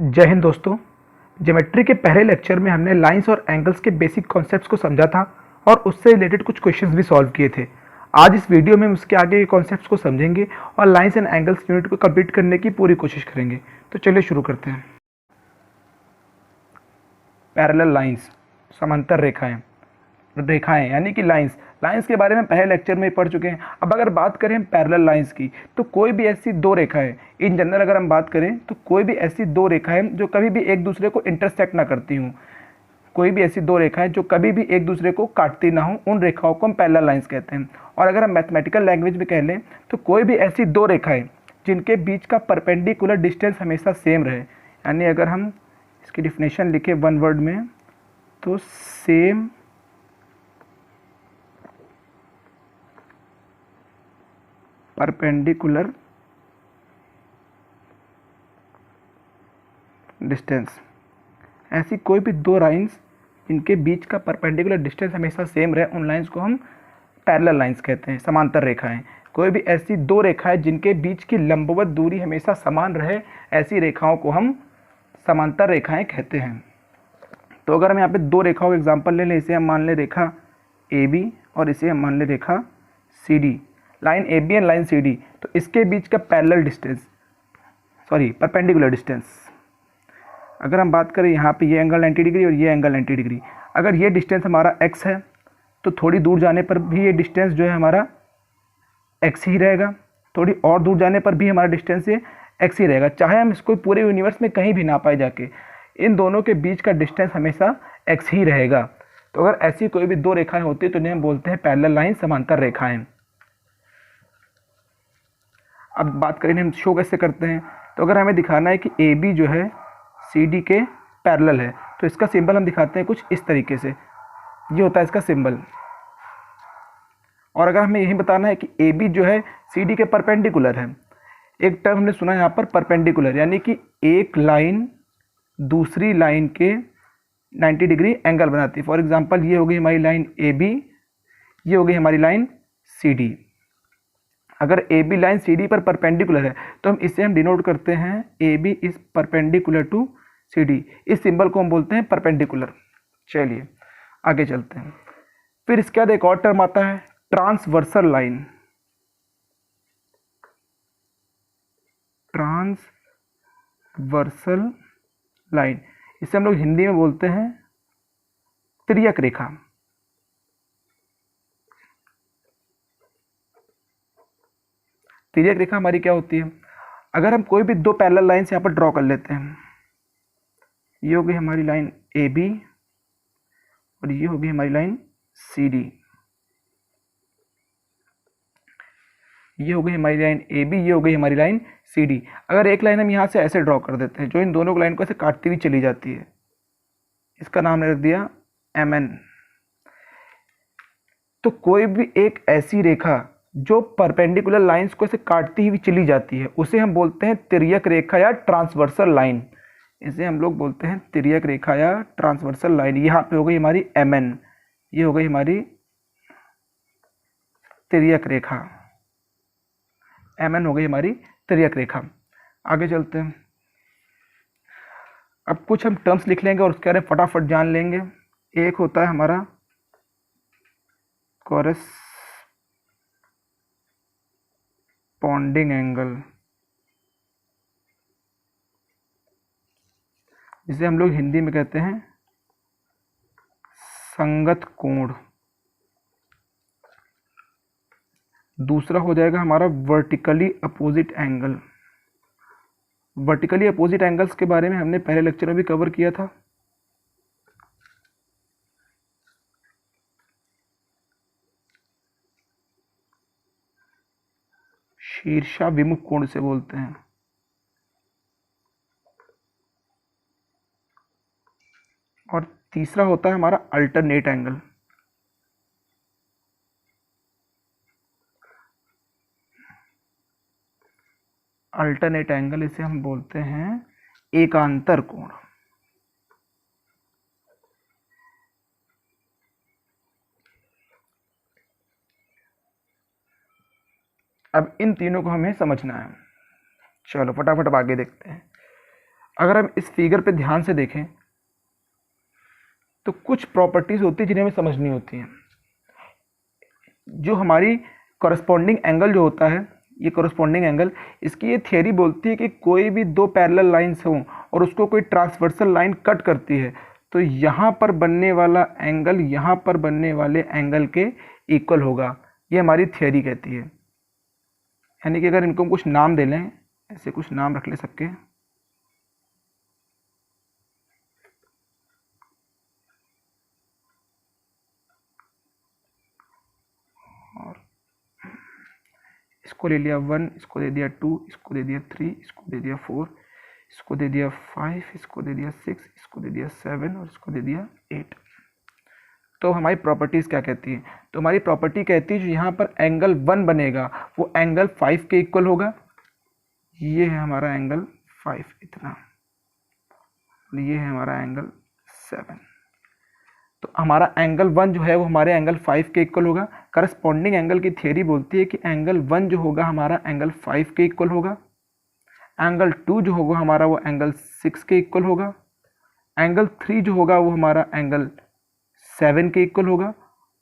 जय हिंद दोस्तों। ज्योमेट्री के पहले लेक्चर में हमने लाइंस और एंगल्स के बेसिक कॉन्सेप्ट्स को समझा था और उससे रिलेटेड कुछ क्वेश्चंस भी सॉल्व किए थे। आज इस वीडियो में हम उसके आगे के कॉन्सेप्ट्स को समझेंगे और लाइंस एंड एंगल्स यूनिट को कंप्लीट करने की पूरी कोशिश करेंगे। तो चलिए शुरू करते हैं। पैरेलल लाइंस, समांतर रेखाएं यानी कि लाइंस के बारे में पहले लेक्चर में पढ़ चुके हैं। अब अगर बात करें हम पैरेलल लाइंस की, तो कोई भी ऐसी दो रेखाएं, इन जनरल अगर हम बात करें तो कोई भी ऐसी दो रेखाएं जो कभी भी एक दूसरे को इंटरसेक्ट ना करती हूँ, कोई भी ऐसी दो रेखाएं जो कभी भी एक दूसरे को काटती ना हो, उन रेखाओं को हम पैरेलल लाइंस कहते हैं। और अगर हम मैथमेटिकल लैंग्वेज में कह लें तो कोई भी ऐसी दो रेखाएं जिनके बीच का परपेंडिकुलर डिस्टेंस हमेशा सेम रहे, यानी अगर हम इसकी डिफिनेशन लिखे वन वर्ड में तो सेम परपेंडिकुलर डिस्टेंस, ऐसी कोई भी दो लाइंस जिनके बीच का परपेंडिकुलर डिस्टेंस हमेशा सेम रहे, उन लाइंस को हम पैरेलल लाइंस कहते हैं, समांतर रेखाएं। कोई भी ऐसी दो रेखाएं जिनके बीच की लंबवत दूरी हमेशा समान रहे, ऐसी रेखाओं को हम समांतर रेखाएं कहते हैं। तो अगर हम यहाँ पे दो रेखाओं का एग्जाम्पल ले लें, इसे हम मान लें रेखा ए बी और इसे हम मान लें रेखा C D, line A B and line C D, तो इसके बीच का पैरेलल डिस्टेंस, परपेंडिकुलर डिस्टेंस, अगर हम बात करें यहाँ पे ये एंगल 90 डिग्री और ये एंगल 90 डिग्री, अगर ये डिस्टेंस हमारा x है तो थोड़ी दूर जाने पर भी ये डिस्टेंस जो है हमारा x ही रहेगा, थोड़ी और दूर जाने पर भी हमारा डिस्टेंस ये x ही रहेगा, चाहे हम इसको पूरे यूनिवर्स में कहीं भी ना पाए जाके, इन दोनों के बीच का डिस्टेंस हमेशा x ही रहेगा। तो अगर ऐसी कोई भी दो रेखाएं होती है तो इन्हें हम बोलते हैं पैरेलल लाइन, समांतर रेखाएं। अब बात करें हम शो कैसे करते हैं, तो अगर हमें दिखाना है कि ए बी जो है सी डी के पैरेलल है तो इसका सिंबल हम दिखाते हैं कुछ इस तरीके से, ये होता है इसका सिंबल। और अगर हमें यही बताना है कि ए बी जो है सी डी के परपेंडिकुलर है, एक टर्म हमने सुना है यहाँ पर परपेंडिकुलर, यानी कि एक लाइन दूसरी लाइन के 90 डिग्री एंगल बनाती है। फॉर एग्जांपल ये हो गई हमारी लाइन ए बी, ये हो गई हमारी लाइन सी डी। अगर A B line C D पर परपेंडिकुलर है तो हम इसे डिनोट करते हैं A B is perpendicular to C D, इस सिंबल को हम बोलते हैं परपेंडिकुलर। चलिए आगे चलते हैं। फिर इसके बाद एक और टर्म आता है ट्रांसवर्सल लाइन, ट्रांसवर्सल लाइन, इसे हम लोग हिंदी में बोलते हैं तिर्यक रेखा। तिर्यक रेखा हमारी क्या होती है, अगर हम कोई भी दो पैरेलल लाइंस यहाँ पर ड्रॉ कर लेते हैं, ये हो गई हमारी लाइन ए बी और ये हो गई हमारी लाइन सी डी, ये हो गई हमारी लाइन ए बी, ये हो गई हमारी लाइन सी डी। अगर एक लाइन हम यहाँ से ऐसे ड्रॉ कर देते हैं जो इन दोनों लाइन को ऐसे काटती हुई चली जाती है, इसका नाम रख दिया एम एन। तो कोई भी एक ऐसी रेखा जो परपेंडिकुलर लाइंस को ऐसे काटती हुई चली जाती है उसे हम बोलते हैं तिर्यक रेखा या ट्रांसवर्सल लाइन, इसे हम लोग बोलते हैं तिर्यक रेखा या ट्रांसवर्सल लाइन। यहाँ पे हो गई हमारी एम एन, ये हो गई हमारी तिर्यक रेखा, एम एन हो गई हमारी तिर्यक रेखा। आगे चलते हैं। अब कुछ हम टर्म्स लिख लेंगे और उसके बारे में फटाफट जान लेंगे। एक होता है हमारा कॉरेस्पॉन्डिंग एंगल, जिसे हम लोग हिंदी में कहते हैं संगत कोण। दूसरा हो जाएगा हमारा vertically opposite angle. Vertically opposite angles के बारे में हमने पहले लेक्चर में भी कवर किया था। शीर्षाभिमुख कोण से बोलते हैं। और तीसरा होता है हमारा अल्टरनेट एंगल। अल्टरनेट एंगल, इसे हम बोलते हैं एकांतर कोण। अब इन तीनों को हमें समझना है। चलो फटाफट अब आगे देखते हैं। अगर हम इस फिगर पे ध्यान से देखें तो कुछ प्रॉपर्टीज़ होती है जिन्हें हमें समझनी होती हैं। जो हमारी कॉरस्पॉन्डिंग एंगल जो होता है, ये कॉरस्पॉन्डिंग एंगल, इसकी ये थियरी बोलती है कि कोई भी दो पैरेलल लाइंस हों और उसको कोई ट्रांसवर्सल लाइन कट करती है तो यहाँ पर बनने वाला एंगल यहाँ पर बनने वाले एंगल के इक्वल होगा। ये हमारी थियरी कहती है। यानी कि अगर इनको हम कुछ नाम दे लें, ऐसे कुछ नाम रख ले सबके, और इसको ले लिया 1, इसको दे दिया 2, इसको दे दिया 3, इसको दे दिया 4, इसको दे दिया 5, इसको दे दिया 6, इसको दे दिया 7 और इसको दे दिया 8। तो हमारी प्रॉपर्टीज़ क्या कहती है? तो हमारी प्रॉपर्टी कहती है जो यहाँ पर एंगल 1 बनेगा वो एंगल 5 के इक्वल होगा। ये है हमारा एंगल 5 इतना, ये है हमारा एंगल 7। तो हमारा एंगल 1 जो है वो हमारे एंगल 5 के इक्वल होगा। करस्पॉन्डिंग एंगल की थियरी बोलती है कि एंगल 1 जो होगा हमारा एंगल 5 के इक्वल होगा, एंगल 2 जो होगा हमारा वो एंगल 6 के इक्वल होगा, एंगल 3 जो होगा वो हमारा एंगल 7 के इक्वल होगा,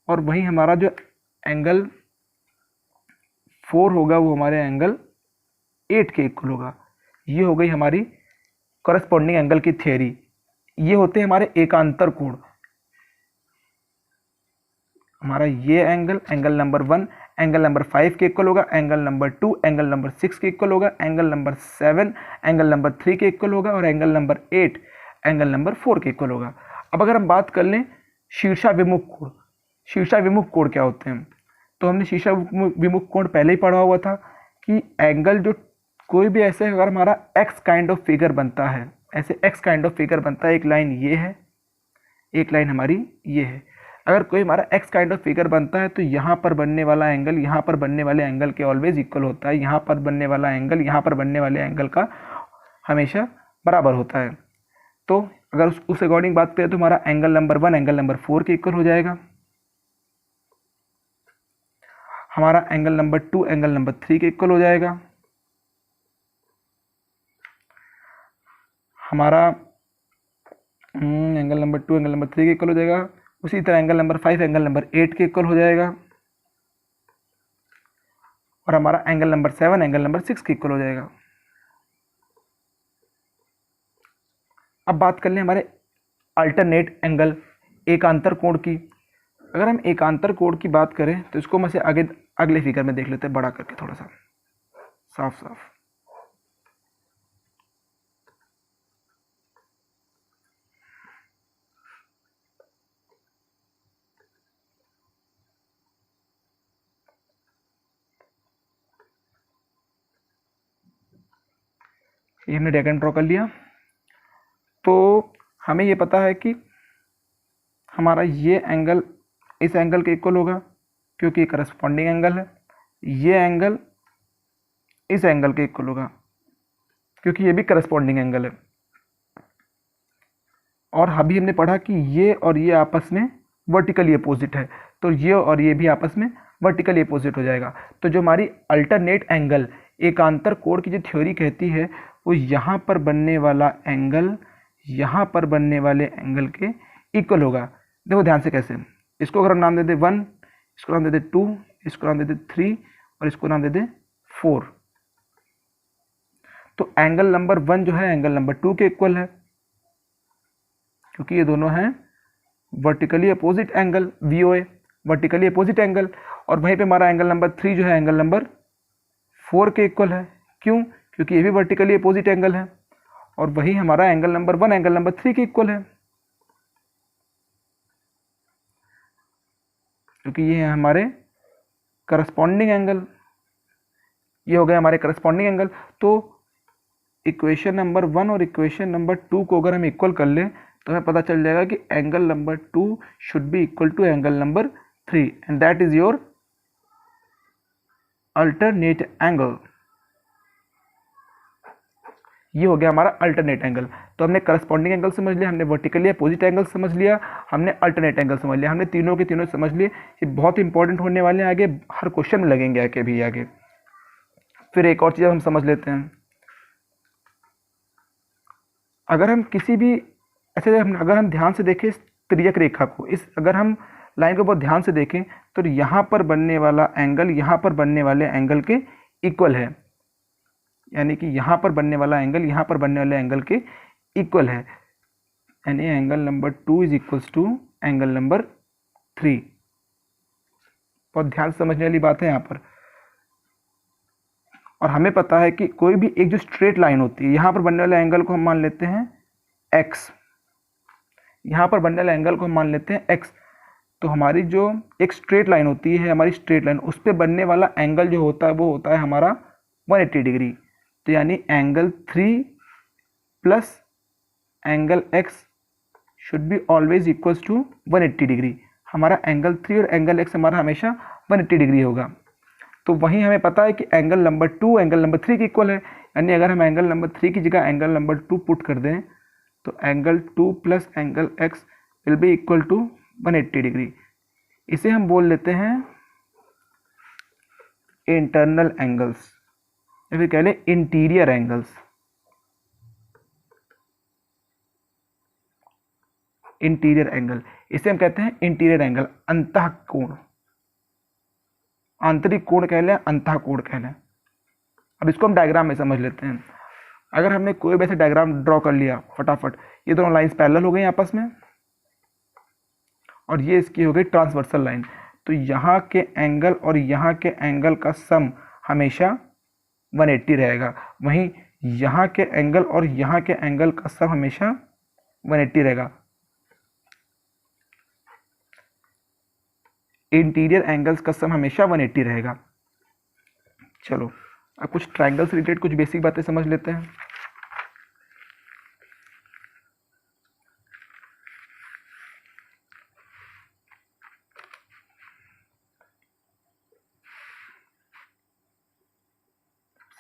और वहीं हमारा जो एंगल 4 होगा वो हमारे एंगल 8 के इक्वल होगा। ये हो गई हमारी कॉरस्पॉन्डिंग एंगल की थियरी। ये होते हैं हमारे एकांतर कोण। हमारा ये एंगल नंबर 1 एंगल नंबर 5 के इक्वल होगा, एंगल नंबर 2 एंगल नंबर 6 के इक्वल होगा, एंगल नंबर 7 एंगल नंबर 3 के इक्वल होगा, और एंगल नंबर 8 एंगल नंबर 4 के इक्वल होगा। अब अगर हम बात कर लें शीर्षाभिमुख कोण, शीर्षाभिमुख कोण क्या होते हैं? तो हमने शीर्षाभिमुख कोण पहले ही पढ़ा हुआ था कि एंगल जो कोई भी ऐसे अगर हमारा एक्स काइंड ऑफ फिगर बनता है, ऐसे एक्स काइंड ऑफ फिगर बनता है, एक लाइन ये है, एक लाइन हमारी ये है। अगर कोई हमारा एक्स काइंड ऑफ फिगर बनता है तो यहाँ पर बनने वाला एंगल यहाँ पर बनने वाले एंगल के ऑलवेज इक्वल होता है, यहाँ पर बनने वाला एंगल यहाँ पर बनने वाले एंगल का हमेशा बराबर होता है। तो अगर उस अकॉर्डिंग बात करें तो हमारा एंगल नंबर 1 एंगल नंबर 4 के इक्वल हो जाएगा, हमारा एंगल नंबर 2 एंगल नंबर 3 के इक्वल हो जाएगा, हमारा एंगल नंबर 2 एंगल नंबर 3 के इक्वल हो जाएगा, उसी तरह एंगल नंबर 5 एंगल नंबर 8 के इक्वल हो जाएगा, और हमारा एंगल नंबर 7 एंगल नंबर 6 के इक्वल हो जाएगा। अब बात कर लें हमारे अल्टरनेट एंगल एकांतर कोण की। अगर हम एकांतर कोण की बात करें तो इसको मैं से आगे अगले फिगर में देख लेते हैं, बड़ा करके थोड़ा सा साफ साफ। ये हमने डायग्राम ड्रॉ कर लिया। तो हमें ये पता है कि हमारा ये एंगल इस एंगल के इक्वल होगा क्योंकि ये करस्पॉन्डिंग एंगल है, ये एंगल इस एंगल के इक्वल होगा क्योंकि ये भी करस्पॉन्डिंग एंगल है। और अभी हमने पढ़ा कि ये और ये आपस में वर्टिकली अपोजिट है, तो ये और ये भी आपस में वर्टिकली अपोजिट हो जाएगा। तो जो हमारी अल्टरनेट एंगल एकांतर कोण की जो थ्योरी कहती है वो यहाँ पर बनने वाला एंगल यहाँ पर बनने वाले एंगल के इक्वल होगा। देखो ध्यान से कैसे, इसको अगर हम नाम दे दे 1, इसको नाम दे दे 2, इसको नाम दे दे 3 और इसको नाम दे दे 4, तो एंगल नंबर 1 जो है एंगल नंबर 2 के इक्वल है क्योंकि ये दोनों हैं vertically opposite angle, VOA vertically opposite angle. और वहीं पे हमारा एंगल नंबर 3 जो है एंगल नंबर 4 के इक्वल है। क्यों? क्योंकि ये भी वर्टिकली अपोजिट एंगल है। और वही हमारा एंगल नंबर 1 एंगल नंबर 3 के इक्वल है क्योंकि ये है हमारे करस्पॉन्डिंग एंगल। ये हो गया हमारे करस्पॉन्डिंग एंगल। तो इक्वेशन नंबर 1 और इक्वेशन नंबर 2 को अगर हम इक्वल कर लें तो हमें पता चल जाएगा कि angle number 2 should be equal to angle number 3 and that is your alternate angle. ये हो गया हमारा अल्टरनेट एंगल। तो हमने करस्पॉन्डिंग एंगल समझ लिया, हमने वर्टिकली अपोजिट एंगल समझ लिया, हमने अल्टरनेट एंगल समझ लिया, हमने तीनों के तीनों समझ लिए। ये बहुत इंपॉर्टेंट होने वाले हैं, आगे हर क्वेश्चन में लगेंगे आके भी आगे। फिर एक और चीज़ हम समझ लेते हैं, अगर हम किसी भी ऐसे अगर हम ध्यान से देखें इस तिर्यक रेखा को, इस अगर हम लाइन को बहुत ध्यान से देखें तो यहाँ पर बनने वाला एंगल यहाँ पर बनने वाले एंगल के इक्वल है, यानी कि यहाँ पर बनने वाला एंगल यहाँ पर बनने वाले एंगल के इक्वल है, यानी angle number 2 is equals to angle number 3। बहुत ध्यान से समझने वाली बात है यहाँ पर। और हमें पता है कि कोई भी एक जो स्ट्रेट लाइन होती है, यहाँ पर बनने वाले एंगल को हम मान लेते हैं x, यहाँ पर बनने वाले एंगल को हम मान लेते हैं x। तो हमारी जो एक स्ट्रेट लाइन होती है, हमारी स्ट्रेट लाइन, उस पर बनने वाला एंगल जो होता है वो होता है हमारा 180 डिग्री। तो यानी angle 3 plus angle x should be always equals to 180 degree. हमारा एंगल 3 और एंगल x हमारा हमेशा 180 डिग्री होगा। तो वहीं हमें पता है कि एंगल नंबर 2 एंगल नंबर 3 के इक्वल है, यानी अगर हम एंगल नंबर 3 की जगह एंगल नंबर 2 पुट कर दें तो angle 2 plus angle x will be equal to 180 degree. इसे हम बोल लेते हैं इंटरनल एंगल्स, या फिर कह लें इंटीरियर एंगल्स। इंटीरियर एंगल, इसे हम कहते हैं इंटीरियर एंगल, अंतः कोण, आंतरिक कोण कह लें, अंतः कोण कह लें। अब इसको हम डायग्राम में समझ लेते हैं। अगर हमने कोई वैसे डायग्राम ड्रॉ कर लिया फटाफट, ये दोनों लाइंस पैरेलल हो गई आपस में, और ये इसकी हो गई ट्रांसवर्सल लाइन। तो यहाँ के एंगल और यहाँ के एंगल का सम हमेशा 180 रहेगा, वहीं यहाँ के एंगल और यहाँ के एंगल का सम हमेशा 180 रहेगा। इंटीरियर एंगल्स का सम हमेशा 180 रहेगा। चलो अब कुछ ट्रायंगल से रिलेटेड कुछ बेसिक बातें समझ लेते हैं।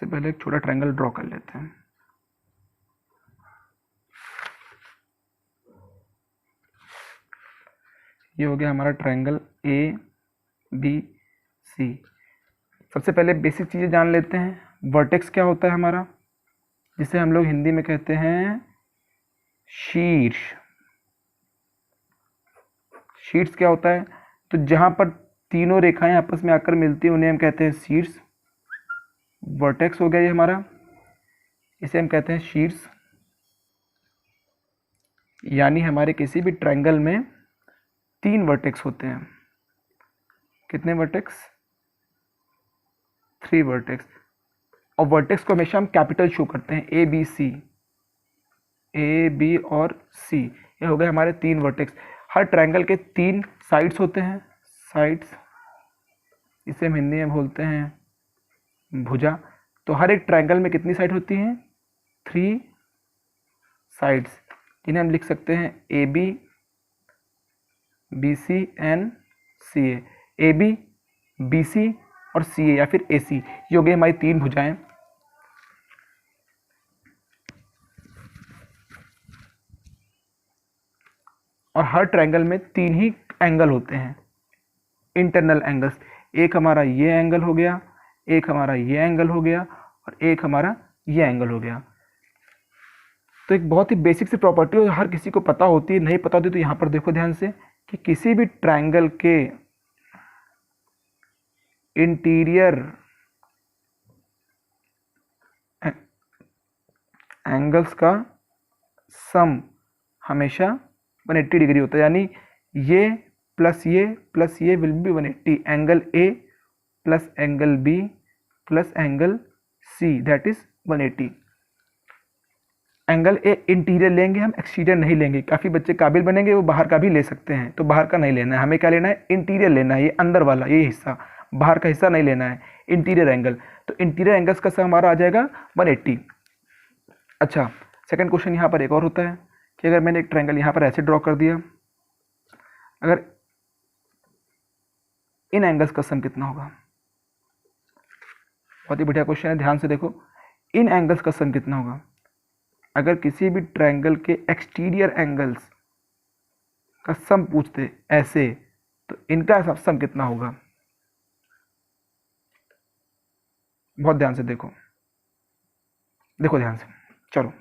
सबसे पहले एक छोटा ट्रायंगल ड्रॉ कर लेते हैं। ये हो गया हमारा ट्रायंगल ABC। सबसे पहले बेसिक चीज़ें जान लेते हैं। वर्टेक्स क्या होता है हमारा, जिसे हम लोग हिंदी में कहते हैं शीर्ष। शीर्ष क्या होता है, तो जहाँ पर तीनों रेखाएं आपस में आकर मिलती हैं उन्हें हम कहते हैं शीर्ष। वर्टेक्स हो गया ये हमारा, इसे हम कहते हैं शीर्ष। यानी हमारे किसी भी ट्रायंगल में 3 वर्टेक्स होते हैं। कितने वर्टेक्स? 3 वर्टेक्स। और वर्टेक्स को हमेशा हम कैपिटल शो करते हैं, ABC, A, B और C। ये हो गए हमारे 3 वर्टेक्स। हर ट्रायंगल के 3 साइड्स होते हैं, साइड्स, इसे हम हिंदी में बोलते हैं भुजा। तो हर एक ट्रायंगल में कितनी साइड होती हैं? 3 साइड्स, जिन्हें हम लिख सकते हैं AB, BC and CA। AB, BC और CA या फिर AC, ये हो गई हमारी 3 भुजाएं। और हर ट्रायंगल में 3 ही एंगल होते हैं, इंटरनल एंगल्स। एक हमारा ये एंगल हो गया, एक हमारा ये एंगल हो गया, और एक हमारा ये एंगल हो गया। तो एक बहुत ही बेसिक सी प्रॉपर्टी हर किसी को पता होती है, नहीं पता होती तो यहाँ पर देखो ध्यान से कि किसी भी ट्रायंगल के इंटीरियर एंगल्स का सम हमेशा 180 डिग्री होता है। यानी ये प्लस ये will be 180। Angle A plus angle B plus angle C, that is 180। Angle A interior लेंगे हम, एक्सटीरियर नहीं लेंगे। काफ़ी बच्चे काबिल बनेंगे, वो बाहर का भी ले सकते हैं, तो बाहर का नहीं लेना है। हमें क्या लेना है? इंटीरियर लेना है, ये अंदर वाला ये हिस्सा, बाहर का हिस्सा नहीं लेना है, इंटीरियर एंगल। तो इंटीरियर एंगल्स का सम हमारा आ जाएगा 180। अच्छा, सेकंड क्वेश्चन यहाँ पर एक और होता है कि अगर मैंने एक ट्रायंगल यहाँ पर ऐसे ड्रॉ कर दिया, अगर इन एंगल्स का सम कितना होगा? बहुत ही बढ़िया क्वेश्चन है, ध्यान से देखो। इन एंगल्स का सम कितना होगा? अगर किसी भी ट्रायंगल के एक्सटीरियर एंगल्स का सम पूछते ऐसे, तो इनका सम कितना होगा? बहुत ध्यान से देखो, देखो ध्यान से। चलो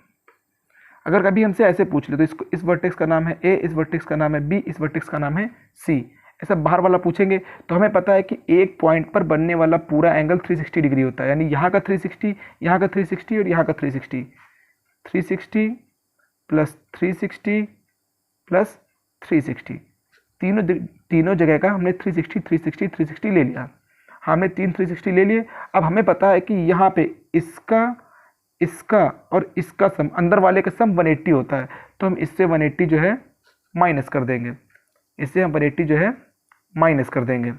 अगर कभी हमसे ऐसे पूछ ले तो इसको, इस वर्टेक्स का नाम है ए, इस वर्टेक्स का नाम है बी, इस वर्टेक्स का नाम है सी, ऐसा बाहर वाला पूछेंगे तो हमें पता है कि एक पॉइंट पर बनने वाला पूरा एंगल 360 डिग्री होता है, यानी यहाँ का 360, यहाँ का 360 और यहाँ का 360, 360 प्लस 360 प्लस 360, तीनों जगह का हमने 360 360 360 ले लिया। हमने 360 ले लिए। अब हमें पता है कि यहाँ पे इसका इसका और इसका सम, अंदर वाले का सम 180 होता है, तो हम इससे 180 जो है माइनस कर देंगे, इससे हम 180 जो है माइनस कर देंगे।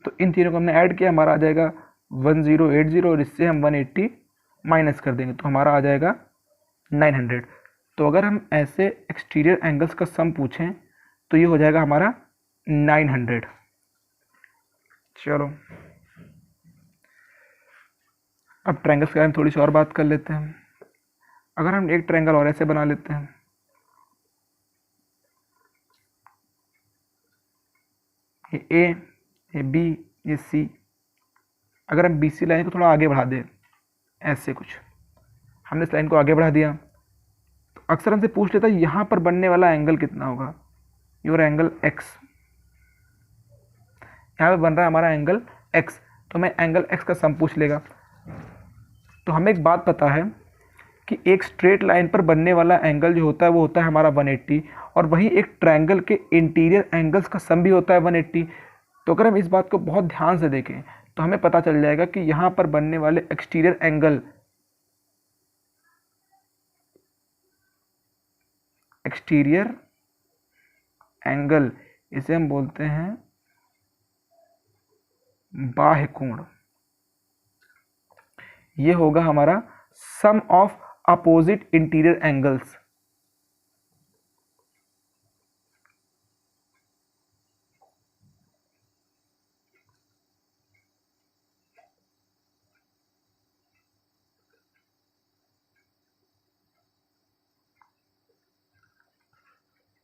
तो इन तीनों को हमने ऐड किया, हमारा आ जाएगा 1080 और इससे हम 180 माइनस कर देंगे तो हमारा आ जाएगा 900। तो अगर हम ऐसे एक्सटीरियर एंगल्स का सम पूछें तो ये हो जाएगा हमारा 900। चलो अब ट्रायंगल्स के बारे में थोड़ी सी और बात कर लेते हैं। अगर हम एक ट्रायंगल और ऐसे बना लेते हैं, ये ए, ये बी, ये सी, अगर हम बी सी लाइन को थोड़ा आगे बढ़ा दें, ऐसे कुछ हमने इस लाइन को आगे बढ़ा दिया, तो अक्सर हमसे पूछ लेता है यहाँ पर बनने वाला एंगल कितना होगा, योर एंगल एक्स, यहाँ पे बन रहा है हमारा एंगल एक्स, तो मैं एंगल एक्स का सम पूछ लेगा। तो हमें एक बात पता है कि एक स्ट्रेट लाइन पर बनने वाला एंगल जो होता है वो होता है हमारा 180, और वहीं एक ट्रायंगल के इंटीरियर एंगल्स का सम भी होता है 180। तो अगर हम इस बात को बहुत ध्यान से देखें तो हमें पता चल जाएगा कि यहाँ पर बनने वाले एक्सटीरियर एंगल इसे हम बोलते हैं बाह्य कोण। ये होगा हमारा सम ऑफ अपोजिट इंटीरियर एंगल्स।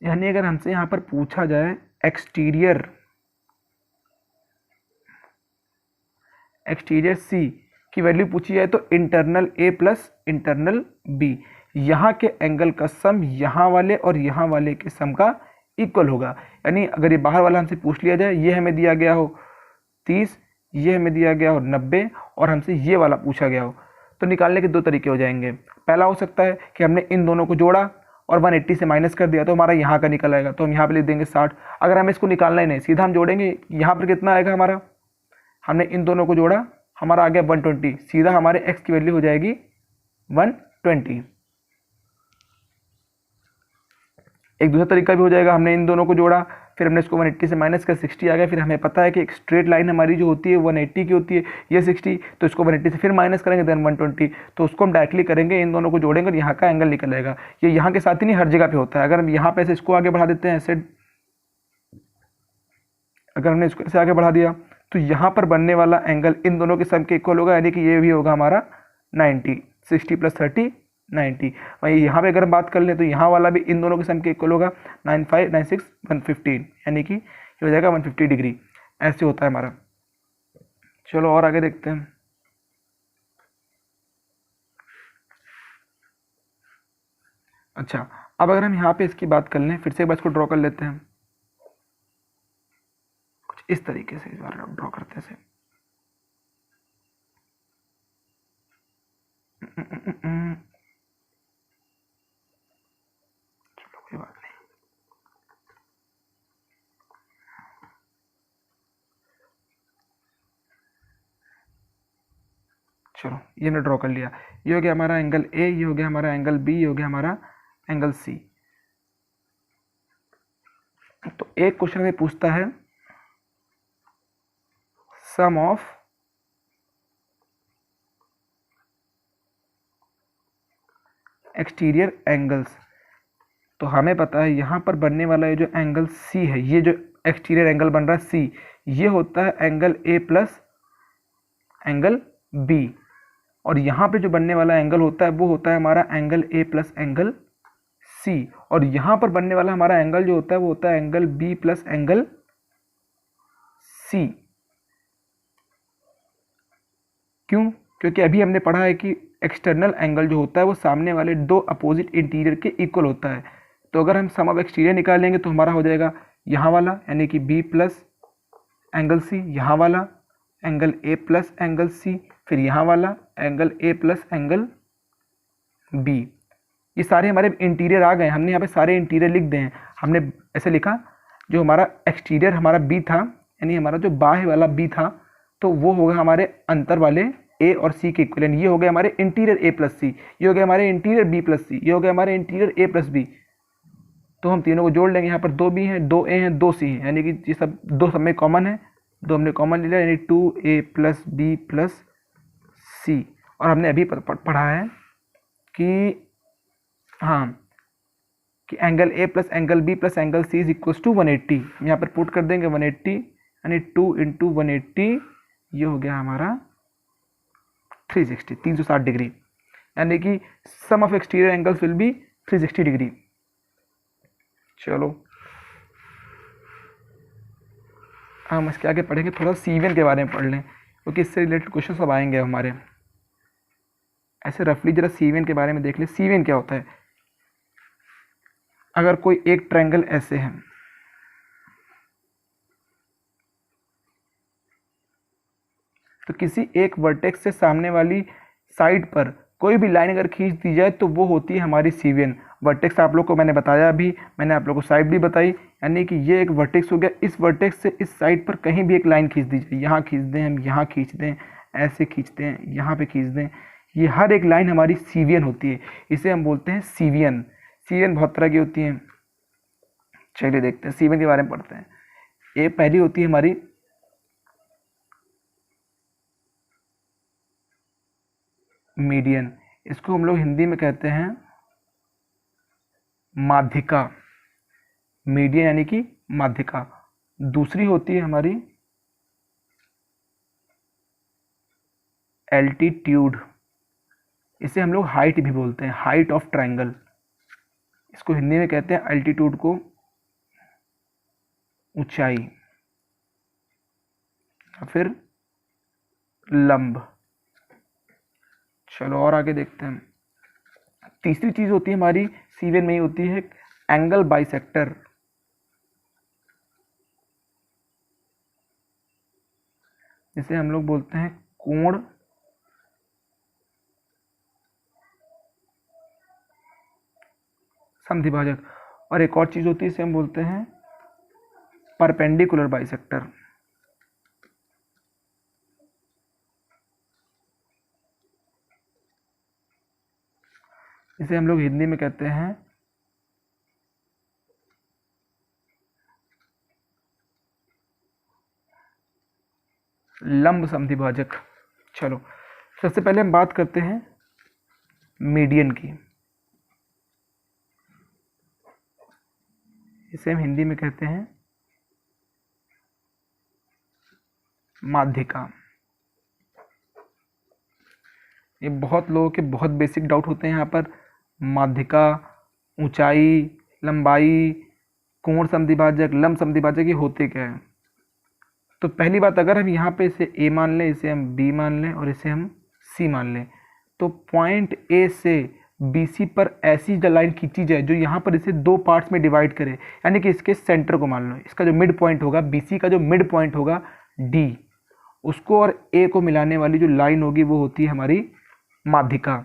यानी अगर हमसे यहां पर पूछा जाए एक्सटीरियर सी की वैल्यू पूछी जाए तो इंटरनल ए प्लस इंटरनल बी, यहाँ के एंगल का सम यहाँ वाले और यहाँ वाले के सम का इक्वल होगा। यानी अगर ये बाहर वाला हमसे पूछ लिया जाए, ये हमें दिया गया हो 30, ये हमें दिया गया हो 90 और हमसे ये वाला पूछा गया हो, तो निकालने के दो तरीके हो जाएंगे। पहला हो सकता है कि हमने इन दोनों को जोड़ा और 180 से माइनस कर दिया तो हमारा यहाँ का निकल आएगा, तो हम यहाँ पे लिख देंगे 60। अगर हमें इसको निकालना ही नहीं, सीधा हम जोड़ेंगे, यहाँ पर कितना आएगा हमारा, हमने इन दोनों को जोड़ा, हमारा आ गया 120, सीधा हमारे x की वैल्यू हो जाएगी 120। एक दूसरा तरीका भी हो जाएगा, हमने इन दोनों को जोड़ा, फिर हमने इसको 180 से माइनस कर 60 आ गया, फिर हमें पता है कि एक स्ट्रेट लाइन हमारी जो होती है 180 की होती है, ये 60, तो इसको 180 से फिर माइनस करेंगे देन 120, तो उसको हम डायरेक्टली करेंगे, इन दोनों को जोड़ेंगे और यहाँ का एंगल निकल आएगा। ये यहाँ के साथ ही नहीं, हर जगह पे होता है। अगर हम यहाँ पे ऐसे इसको आगे बढ़ा देते हैं, ऐसे अगर हमने इसको ऐसे आगे बढ़ा दिया तो यहाँ पर बनने वाला एंगल इन दोनों के सम के इक्वल होगा, यानी कि ये भी होगा हमारा 90, 60 प्लस 30 90। वहीं यहाँ पे अगर हम बात कर लें तो यहाँ वाला भी इन दोनों के सम के इक्वल होगा 95 96 115, यानी कि ये हो जाएगा 150 डिग्री। ऐसे होता है हमारा। चलो और आगे देखते हैं। अच्छा, अब अगर हम यहाँ पे इसकी बात कर लें, फिर से एक बार इसको ड्रॉ कर लेते हैं कुछ इस तरीके से, इस बार ड्रॉ करते हैं। चलो कोई बात नहीं, चलो ये हमने ड्रॉ कर लिया। ये हो गया हमारा एंगल ए, ये हो गया हमारा एंगल बी, ये हो गया हमारा एंगल सी। तो एक क्वेश्चन में पूछता है सम ऑफ एक्सटीरियर एंगल्स। तो हमें पता है यहाँ पर बनने वाला ये जो एंगल सी है, ये जो एक्सटीरियर एंगल बन रहा है सी, ये होता है angle A plus angle B, और यहाँ पे जो बनने वाला एंगल होता है वो होता है हमारा angle A plus angle C, और यहाँ पर बनने वाला हमारा एंगल जो होता है वो होता है angle B plus angle C. क्यों? क्योंकि अभी हमने पढ़ा है कि एक्सटर्नल एंगल जो होता है वो सामने वाले दो अपोजिट इंटीरियर के इक्वल होता है। तो अगर हम सम ऑफ एक्सटीरियर निकालेंगे तो हमारा हो जाएगा यहाँ वाला यानी कि बी प्लस एंगल सी, यहाँ वाला angle A plus angle C, फिर यहाँ वाला angle A plus angle B. ये सारे हमारे इंटीरियर आ गए, हमने यहाँ पे सारे इंटीरियर लिख दिए हैं। हमने ऐसे लिखा जो हमारा एक्सटीरियर हमारा बी था यानी हमारा जो बाह्य वाला बी था तो वो होगा हमारे अंतर वाले ए और सी के इक्वल, ये हो गए हमारे इंटीरियर ए प्लस सी, ये हो गया हमारे इंटीरियर बी प्लस सी, ये हो गया हमारे इंटीरियर ए प्लस बी। तो हम तीनों को जोड़ लेंगे, यहाँ पर 2 बी हैं, 2 ए हैं, 2 सी हैं, यानी कि ये सब 2 सब में कॉमन है, 2 हमने कॉमन ले लिया यानी 2a प्लस बी प्लस सी। और हमने अभी पढ़ा है कि हाँ कि angle A plus angle B plus angle C is equal to 180। यहाँ पर पुट कर देंगे 180 यानी 2 इंटू 180, ये हो गया हमारा 360 डिग्री, यानी कि sum of exterior angles will be 360 degree. चलो हम इसके आगे पढ़ेंगे, थोड़ा सीवियन के बारे में पढ़ लें क्योंकि इससे रिलेटेड क्वेश्चन सब आएंगे हमारे। ऐसे रफली जरा सीवियन के बारे में देख ले। सीवियन क्या होता है? अगर कोई एक ट्रायंगल ऐसे है, तो किसी एक वर्टेक्स से सामने वाली साइड पर कोई भी लाइन अगर खींच दी जाए तो वो होती है हमारी सीवियन। वर्टेक्स आप लोग को मैंने बताया अभी, मैंने आप लोग को साइड भी बताई, यानी कि ये एक वर्टेक्स हो गया। इस वर्टेक्स से इस साइड पर कहीं भी एक लाइन खींच दी जाए, यहाँ खींच दें हम, यहाँ खींच दें, ऐसे खींचते हैं, यहाँ पे खींच दें, ये हर एक लाइन हमारी सीवियन होती है। इसे हम बोलते हैं सीवियन। सीवियन बहुत तरह की होती हैं, चलिए देखते हैं सीवियन के बारे में पढ़ते हैं। ये पहली होती है हमारी मीडियन, इसको हम लोग हिंदी में कहते हैं माध्यिका। मीडियन यानी कि माध्यिका। दूसरी होती है हमारी एल्टीट्यूड, इसे हम लोग हाइट भी बोलते हैं, हाइट ऑफ ट्रायंगल। इसको हिंदी में कहते हैं एल्टीट्यूड को ऊंचाई, या फिर लंब। चलो और आगे देखते हैं। तीसरी चीज होती है हमारी सीवियन में ही होती है एंगल बाइसेक्टर। जिसे हम लोग बोलते हैं कोण समद्विभाजक। और एक और चीज होती है इसे हम बोलते हैं परपेंडिकुलर बाइसेक्टर। इसे हम लोग हिंदी में कहते हैं लंब समद्विभाजक। चलो सबसे पहले हम बात करते हैं मीडियन की। इसे हम हिंदी में कहते हैं माध्यिका। ये बहुत लोगों के बहुत बेसिक डाउट होते हैं यहाँ पर। माध्यिका, ऊंचाई, लंबाई, कोण समद्विभाजक, लंब समद्विभाजक, ये होते क्या है? तो पहली बात, अगर हम यहाँ पे इसे ए मान लें, इसे हम बी मान लें और इसे हम सी मान लें, तो पॉइंट ए से BC पर ऐसी लाइन खींची जाए जो यहाँ पर इसे दो पार्ट्स में डिवाइड करे, यानी कि इसके सेंटर को मान लो, इसका जो मिड पॉइंट होगा, BC का जो मिड पॉइंट होगा D, उसको और A को मिलाने वाली जो लाइन होगी वो होती है हमारी माध्यिका।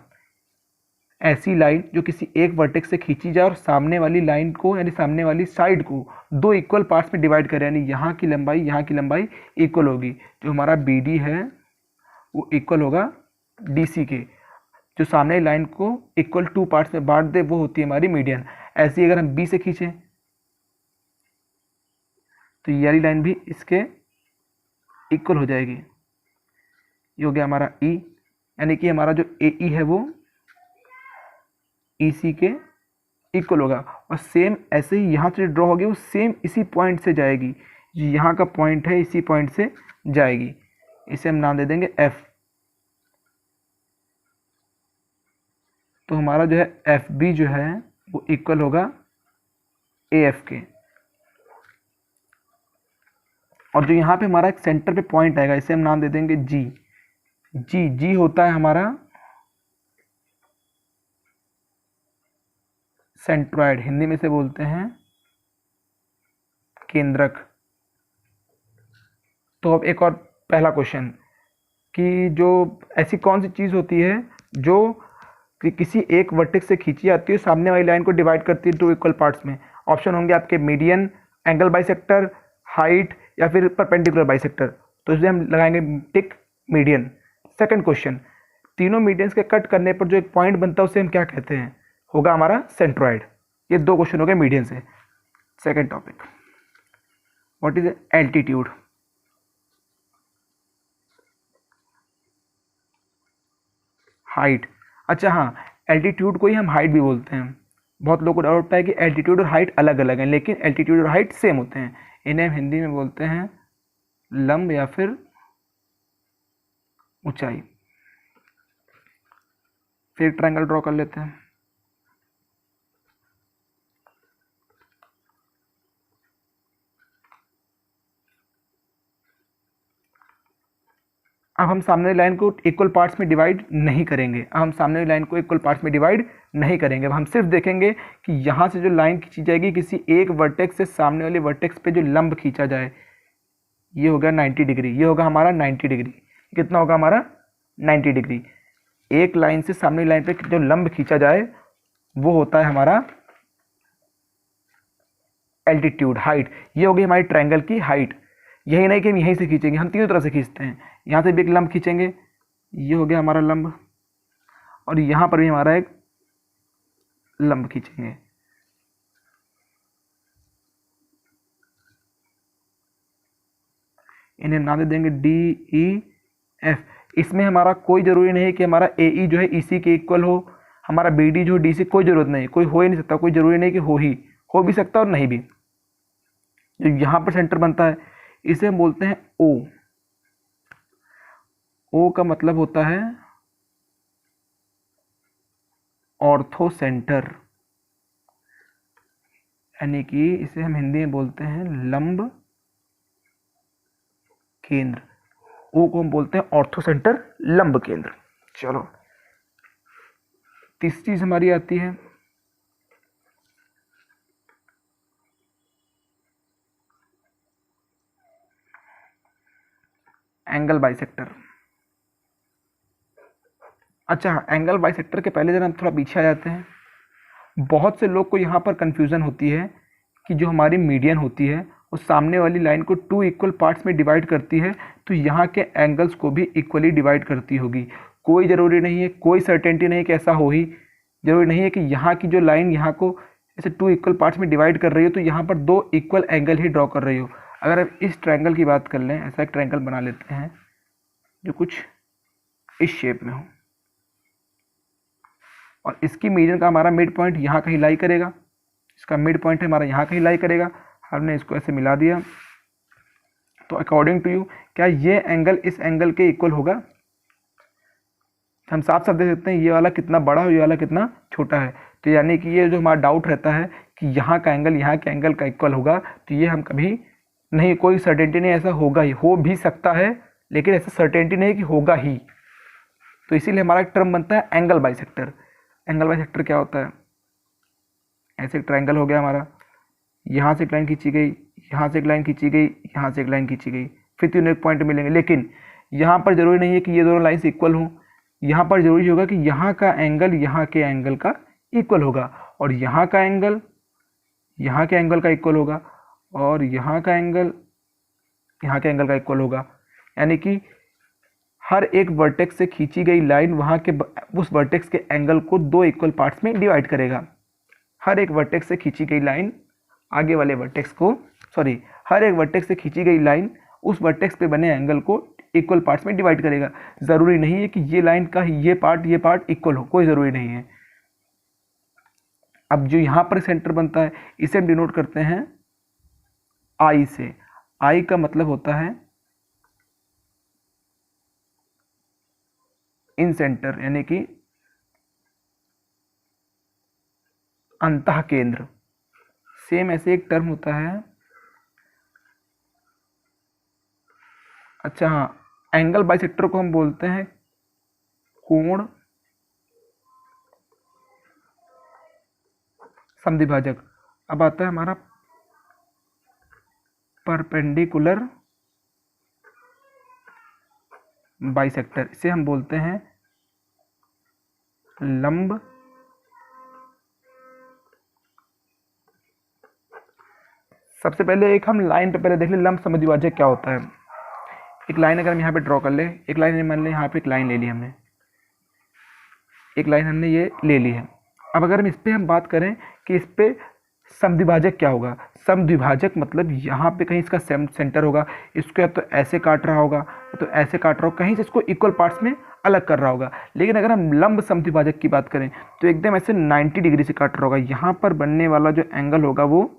ऐसी लाइन जो किसी एक वर्टेक्स से खींची जाए और सामने वाली लाइन को यानी सामने वाली साइड को दो इक्वल पार्ट्स में डिवाइड करे, यानी यहाँ की लंबाई इक्वल होगी। जो हमारा BD है वो इक्वल होगा DC के, जो सामने लाइन को इक्वल 2 पार्ट्स में बांट दे वो होती है हमारी मीडियन। ऐसी अगर हम B से खींचें तो ये वाली लाइन भी इसके इक्वल हो जाएगी। ये हो गया हमारा E, यानी कि हमारा जो AE है वो EC के इक्वल होगा। और सेम ऐसे ही यहाँ से ड्रॉ होगी वो सेम इसी पॉइंट से जाएगी, जो यहाँ का पॉइंट है इसी पॉइंट से जाएगी। इसे हम नाम दे देंगे F। तो हमारा जो है FB जो है वो इक्वल होगा AF के। और जो यहाँ पे हमारा एक सेंटर पे पॉइंट आएगा इसे हम नाम दे देंगे G। G होता है हमारा सेंट्रॉइड, हिंदी में से बोलते हैं केंद्रक। तो अब एक और पहला क्वेश्चन कि जो ऐसी कौन सी चीज़ होती है जो कि किसी एक वर्टेक्स से खींची जाती है, सामने वाली लाइन को डिवाइड करती है टू इक्वल पार्ट्स में। ऑप्शन होंगे आपके मीडियन, एंगल बाइसेक्टर, हाइट या फिर परपेंडिकुलर बाइसेक्टर। तो इसलिए हम लगाएंगे टिक मीडियन। सेकंड क्वेश्चन, तीनों मीडियंस के कट करने पर जो एक पॉइंट बनता है उसे हम क्या कहते हैं? होगा हमारा सेंट्रॉइड। ये दो क्वेश्चन हो गए मीडियन से। Second topic, what is altitude? Height. अच्छा हाँ, एल्टीट्यूड को ही हम हाइट भी बोलते हैं। बहुत लोगों को डाउट होता है कि एल्टीट्यूड और हाइट अलग अलग हैं, लेकिन एल्टीट्यूड और हाइट सेम होते हैं। इन्हें हम हिंदी में बोलते हैं लंब या फिर ऊंचाई। फिर ट्रायंगल ड्रॉ कर लेते हैं। अब हम सामने वाली लाइन को इक्वल पार्ट्स में डिवाइड नहीं करेंगे। अब हम सामने वाली लाइन को इक्वल पार्ट्स में डिवाइड नहीं करेंगे। अब हम सिर्फ देखेंगे कि यहाँ से जो लाइन खींची जाएगी किसी एक वर्टेक्स से सामने वाले वर्टेक्स पे जो लंब खींचा जाए, ये हो गया 90 डिग्री, ये होगा हमारा 90 डिग्री। कितना होगा हमारा? 90 डिग्री। एक लाइन से सामने लाइन पे जो लंब खींचा जाए वो होता है हमारा एल्टीट्यूड, हाइट। ये होगी हमारी ट्रायंगल की हाइट। यही नहीं कि हम यहीं से खींचेंगे, हम तीनों तरह से खींचते हैं। यहाँ से भी एक लंब खींचेंगे, ये हो गया हमारा लंब, और यहाँ पर भी हमारा एक लंब खींचेंगे। इन्हें नाम दे देंगे डी ई एफ। इसमें हमारा कोई ज़रूरी नहीं है कि हमारा ए ई जो है ई सी के इक्वल हो, हमारा बी डी जो डी से कोई ज़रूरत नहीं, कोई हो ही नहीं सकता, कोई ज़रूरी नहीं कि हो भी सकता और नहीं भी। जो यहाँ पर सेंटर बनता है इसे हम बोलते हैं ओ। ओ का मतलब होता है ऑर्थो सेंटर, यानी कि इसे हम हिंदी में बोलते हैं लंब केंद्र। ओ को हम बोलते हैं ऑर्थो सेंटर, लंब केंद्र। चलो, तीसरी चीज हमारी आती है एंगल बाइसेक्टर। अच्छा, एंगल बाइसेक्टर के पहले जरा हम थोड़ा पीछे आ जाते हैं। बहुत से लोग को यहाँ पर कंफ्यूजन होती है कि जो हमारी मीडियन होती है वो सामने वाली लाइन को टू इक्वल पार्ट्स में डिवाइड करती है, तो यहाँ के एंगल्स को भी इक्वली डिवाइड करती होगी। कोई ज़रूरी नहीं है, कोई सर्टेनिटी नहीं कि ऐसा हो ही। ज़रूरी नहीं है कि यहाँ की जो लाइन यहाँ को ऐसे टू इक्वल पार्ट्स में डिवाइड कर रही हो तो यहाँ पर दो इक्वल एंगल ही ड्रॉ कर रही हो। अगर आप इस ट्रायंगल की बात कर लें, ऐसा एक ट्रायंगल बना लेते हैं जो कुछ इस शेप में हो, और इसकी मीडियन का हमारा मिड पॉइंट यहाँ कहीं लाई करेगा। इसका मिड पॉइंट है हमारा यहाँ कहीं लाई करेगा। हमने इसको ऐसे मिला दिया, तो अकॉर्डिंग टू यू क्या ये एंगल इस एंगल के इक्वल होगा? हम साफ साफ देख सकते हैं ये वाला कितना बड़ा और ये वाला कितना छोटा है। तो यानी कि ये जो हमारा डाउट रहता है कि यहाँ का एंगल यहाँ के एंगल का इक्वल होगा, तो ये हम कभी नहीं, कोई सर्टेनिटी नहीं, ऐसा होगा ही, हो भी सकता है लेकिन ऐसा सर्टेनिटी नहीं कि होगा ही। तो इसीलिए हमारा एक टर्म बनता है एंगल बाइसेक्टर। एंगल बाइसेक्टर क्या होता है? ऐसे एक ट्रायंगल हो गया हमारा, यहाँ से एक लाइन खींची गई, यहाँ से एक लाइन खींची गई, यहाँ से एक लाइन खींची गई, फिर तीनों एक पॉइंट मिलेंगे। लेकिन यहाँ पर जरूरी नहीं है कि ये दोनों लाइन्स इक्वल हों। यहाँ पर जरूरी होगा कि यहाँ का एंगल यहाँ के एंगल का इक्वल होगा, और यहाँ का एंगल यहाँ के एंगल का इक्वल होगा, और यहाँ का एंगल यहाँ के एंगल का इक्वल होगा। यानी कि हर एक वर्टेक्स से खींची गई लाइन वहाँ के उस वर्टेक्स के एंगल को दो इक्वल पार्ट्स में डिवाइड करेगा। हर एक वर्टेक्स से खींची गई लाइन आगे वाले वर्टेक्स को, हर एक वर्टेक्स से खींची गई लाइन उस वर्टेक्स पे बने एंगल को इक्वल पार्ट्स में डिवाइड करेगा। ज़रूरी नहीं है कि ये लाइन का ये पार्ट इक्वल हो, कोई ज़रूरी नहीं है। अब जो यहाँ पर सेंटर बनता है इसे हम डिनोट करते हैं आई से। आई का मतलब होता है इन सेंटर, यानी कि अंतः केंद्र। सेम ऐसे एक टर्म होता है, अच्छा हाँ, एंगल बाइसेक्टर को हम बोलते हैं कोण समद्विभाजक। अब आता है हमारा परपेंडिकुलर बाइसेक्टर, इसे हम बोलते हैं लंब सबसे पहले एक हम लाइन पे पहले देख ले लंब समद्विभाजक क्या होता है। एक लाइन अगर हम यहाँ पे ड्रॉ कर ले, एक लाइन मान ले यहाँ पे एक लाइन ले ली हमने, एक लाइन हमने ये ले ली है। अब अगर हम इस पर हम बात करें कि इस पे समद्विभाजक क्या होगा, समद्विभाजक मतलब यहाँ पे कहीं इसका सेंटर होगा, इसको या तो ऐसे काट रहा होगा या तो ऐसे काट रहा होगा, कहीं से इसको इक्वल पार्ट्स में अलग कर रहा होगा। लेकिन अगर हम लंब समद्विभाजक की बात करें तो एकदम ऐसे 90 डिग्री से काट रहा होगा, यहाँ पर बनने वाला जो एंगल होगा वो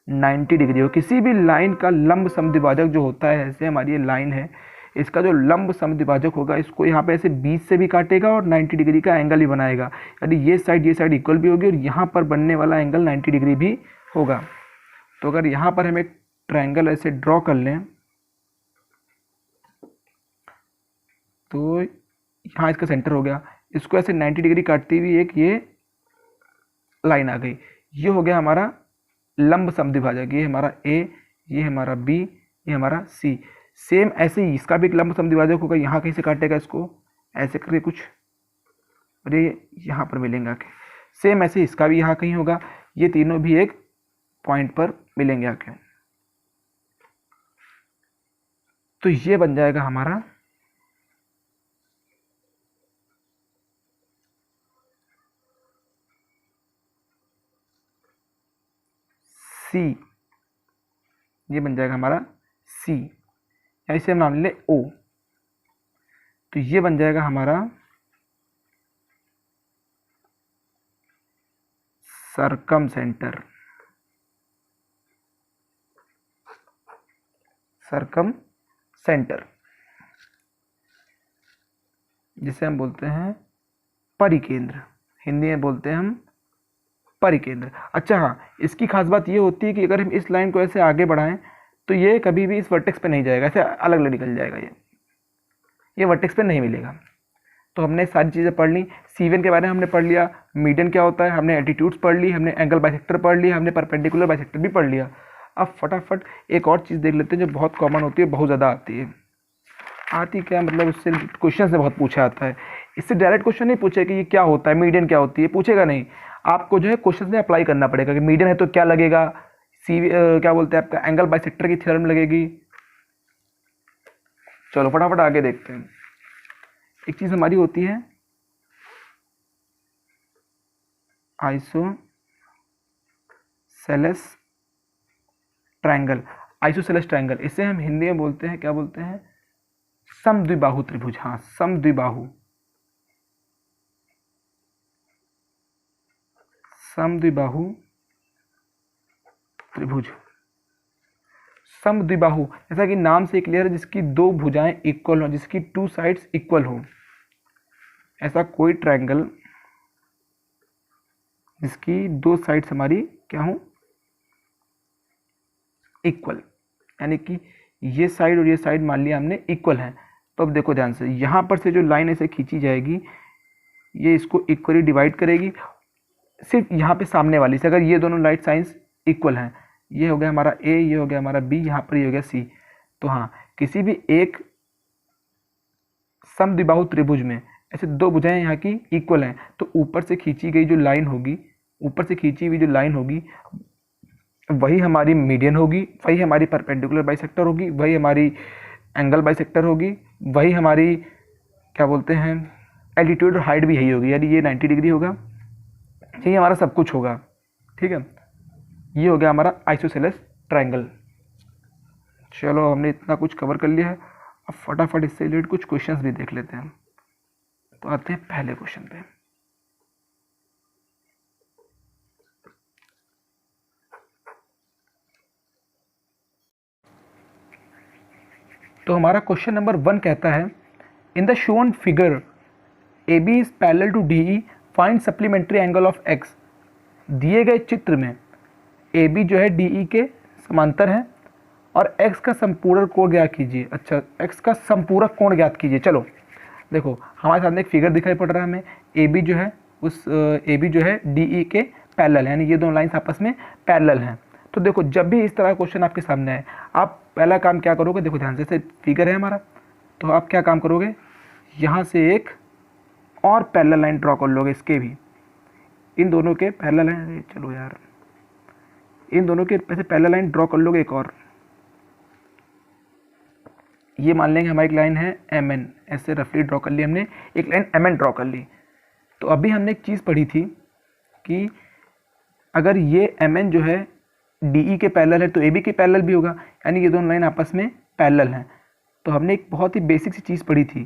90 डिग्री हो। किसी भी लाइन का लंब समद्विभाजक जो होता है, ऐसे हमारी ये लाइन है, इसका जो लंब समद्विभाजक होगा इसको यहाँ पे ऐसे बीच से भी काटेगा और 90 डिग्री का एंगल ही बनाएगा, यानी ये साइड इक्वल भी होगी और यहाँ पर बनने वाला एंगल 90 डिग्री भी होगा। तो अगर यहाँ पर हम एक ट्रायंगल ऐसे ड्रॉ कर लें तो यहाँ इसका सेंटर हो गया, इसको ऐसे 90 डिग्री काटती हुई एक ये लाइन आ गई, ये हो गया हमारा लंब समद्विभाजक। ये हमारा ए, ये हमारा बी, ये हमारा सी। सेम ऐसे ही इसका भी एक लंब समद्विभाजक होगा, यहाँ कहीं से काटेगा इसको ऐसे करके कुछ और ये यहाँ पर मिलेंगे आके। सेम ऐसे इसका भी यहाँ कहीं होगा, ये तीनों भी एक पॉइंट पर मिलेंगे आके। तो ये बन जाएगा हमारा सी, ये बन जाएगा हमारा सी, या इसे हम नाम ले ओ। तो ये बन जाएगा हमारा सरकम सेंटर, सरकम सेंटर जिसे हम बोलते हैं परिकेंद्र, हिंदी में बोलते हैं हम परिकेंद्र। अच्छा हाँ, इसकी खास बात ये होती है कि अगर हम इस लाइन को ऐसे आगे बढ़ाएं तो ये कभी भी इस वर्टेक्स पे नहीं जाएगा, ऐसे अलग अलग निकल जाएगा, ये वर्टेक्स पे नहीं मिलेगा। तो हमने सारी चीज़ें पढ़ ली, सीवन के बारे में हमने पढ़ लिया, मीडियन क्या होता है, हमने एटीट्यूड्स पढ़ ली, हमने एंगल बाइसेक्टर पढ़ लिया, हमने परपेंडिकुलर बाइसेक्टर भी पढ़ लिया। अब फटाफट एक और चीज़ देख लेते हैं जो बहुत कॉमन होती है, बहुत ज़्यादा आती है। आती क्या मतलब, इससे क्वेश्चन से बहुत पूछा आता है। इससे डायरेक्ट क्वेश्चन नहीं पूछे कि ये क्या होता है, मीडियन क्या होती है, पूछेगा नहीं। आपको जो है क्वेश्चन में अप्लाई करना पड़ेगा कि मीडियन है तो क्या लगेगा, क्या बोलते हैं आपका एंगल बाइसेक्टर की थ्योरम लगेगी। चलो फटाफट आगे देखते हैं। एक चीज़ हमारी होती है आइसोसेलेस ट्रायंगल, आइसोसेलेस ट्रायंगल, इसे हम हिंदी में बोलते हैं, क्या बोलते हैं, समद्विबाहु त्रिभुज। हाँ, समद्विबाहु, समद्विबाहु त्रिभुज। समद्विबाहु जैसा कि नाम से क्लियर है, जिसकी दो भुजाएं इक्वल हो, जिसकी टू साइड्स इक्वल हो, ऐसा कोई ट्रायंगल जिसकी दो साइड्स हमारी क्या हो, इक्वल, यानी कि ये साइड और ये साइड मान लिया हमने इक्वल है। तो अब देखो ध्यान से, यहाँ पर से जो लाइन ऐसे खींची जाएगी ये इसको इक्वली डिवाइड करेगी, सिर्फ यहाँ पे सामने वाली से, अगर ये दोनों लाइट साइंस इक्वल हैं, ये हो गया हमारा ए, ये हो गया हमारा बी, यहाँ पर ये हो गया सी। तो हाँ, किसी भी एक समद्विबाहु त्रिभुज में ऐसे दो भुजाएं यहाँ की इक्वल हैं, तो ऊपर से खींची गई जो लाइन होगी, ऊपर से खींची हुई जो लाइन होगी वही हमारी मीडियन होगी, वही हमारी परपेंडिकुलर बाइसेक्टर होगी, वही हमारी एंगल बाइसेक्टर होगी, वही हमारी क्या बोलते हैं एल्टीट्यूड और हाइट भी यही होगी, यानी ये 90 डिग्री होगा, यही हमारा सब कुछ होगा। ठीक है, ये हो गया हमारा आइसोसेलेस ट्रायंगल। चलो हमने इतना कुछ कवर कर लिया है, अब फटाफट इससे रिलेटेड कुछ क्वेश्चंस भी देख लेते हैं। तो आते हैं पहले क्वेश्चन पे। तो हमारा क्वेश्चन नंबर 1 कहता है, in the shown figure A B is parallel to D E, find supplementary angle of x. दिए गए चित्र में ए बी जो है डी ई के समांतर है और एक्स का संपूरक कोण ज्ञात कीजिए। अच्छा, एक्स का संपूरक कोण ज्ञात कीजिए। चलो देखो, हमारे सामने एक फिगर दिखाई पड़ रहा है हमें, ए बी जो है उस ए बी जो है डी ई के पैरेलल है, यानी ये दोनों लाइंस आपस में पैरेलल हैं। तो देखो जब भी इस तरह का क्वेश्चन आपके सामने आए, आप पहला काम क्या करोगे, देखो ध्यान से फिगर है हमारा, तो आप क्या काम करोगे, यहाँ से एक और पैरेलल लाइन ड्रॉ कर लोगे, इसके भी इन दोनों के पैरेलल लाइन, चलो यार इन दोनों के ऐसे पैरेलल लाइन ड्रॉ कर लोगे एक और, ये मान लेंगे हमारी एक लाइन है एम एन, ऐसे रफली ड्रॉ कर ली हमने, एक लाइन एम एन ड्रॉ कर ली। तो अभी हमने एक चीज़ पढ़ी थी कि अगर ये एम एन जो है डी ई के पैरेलल है तो ए बी के पैरेलल भी होगा, यानी ये दोनों लाइन आपस में पैरेलल हैं। तो हमने एक बहुत ही बेसिक सी चीज़ पढ़ी थी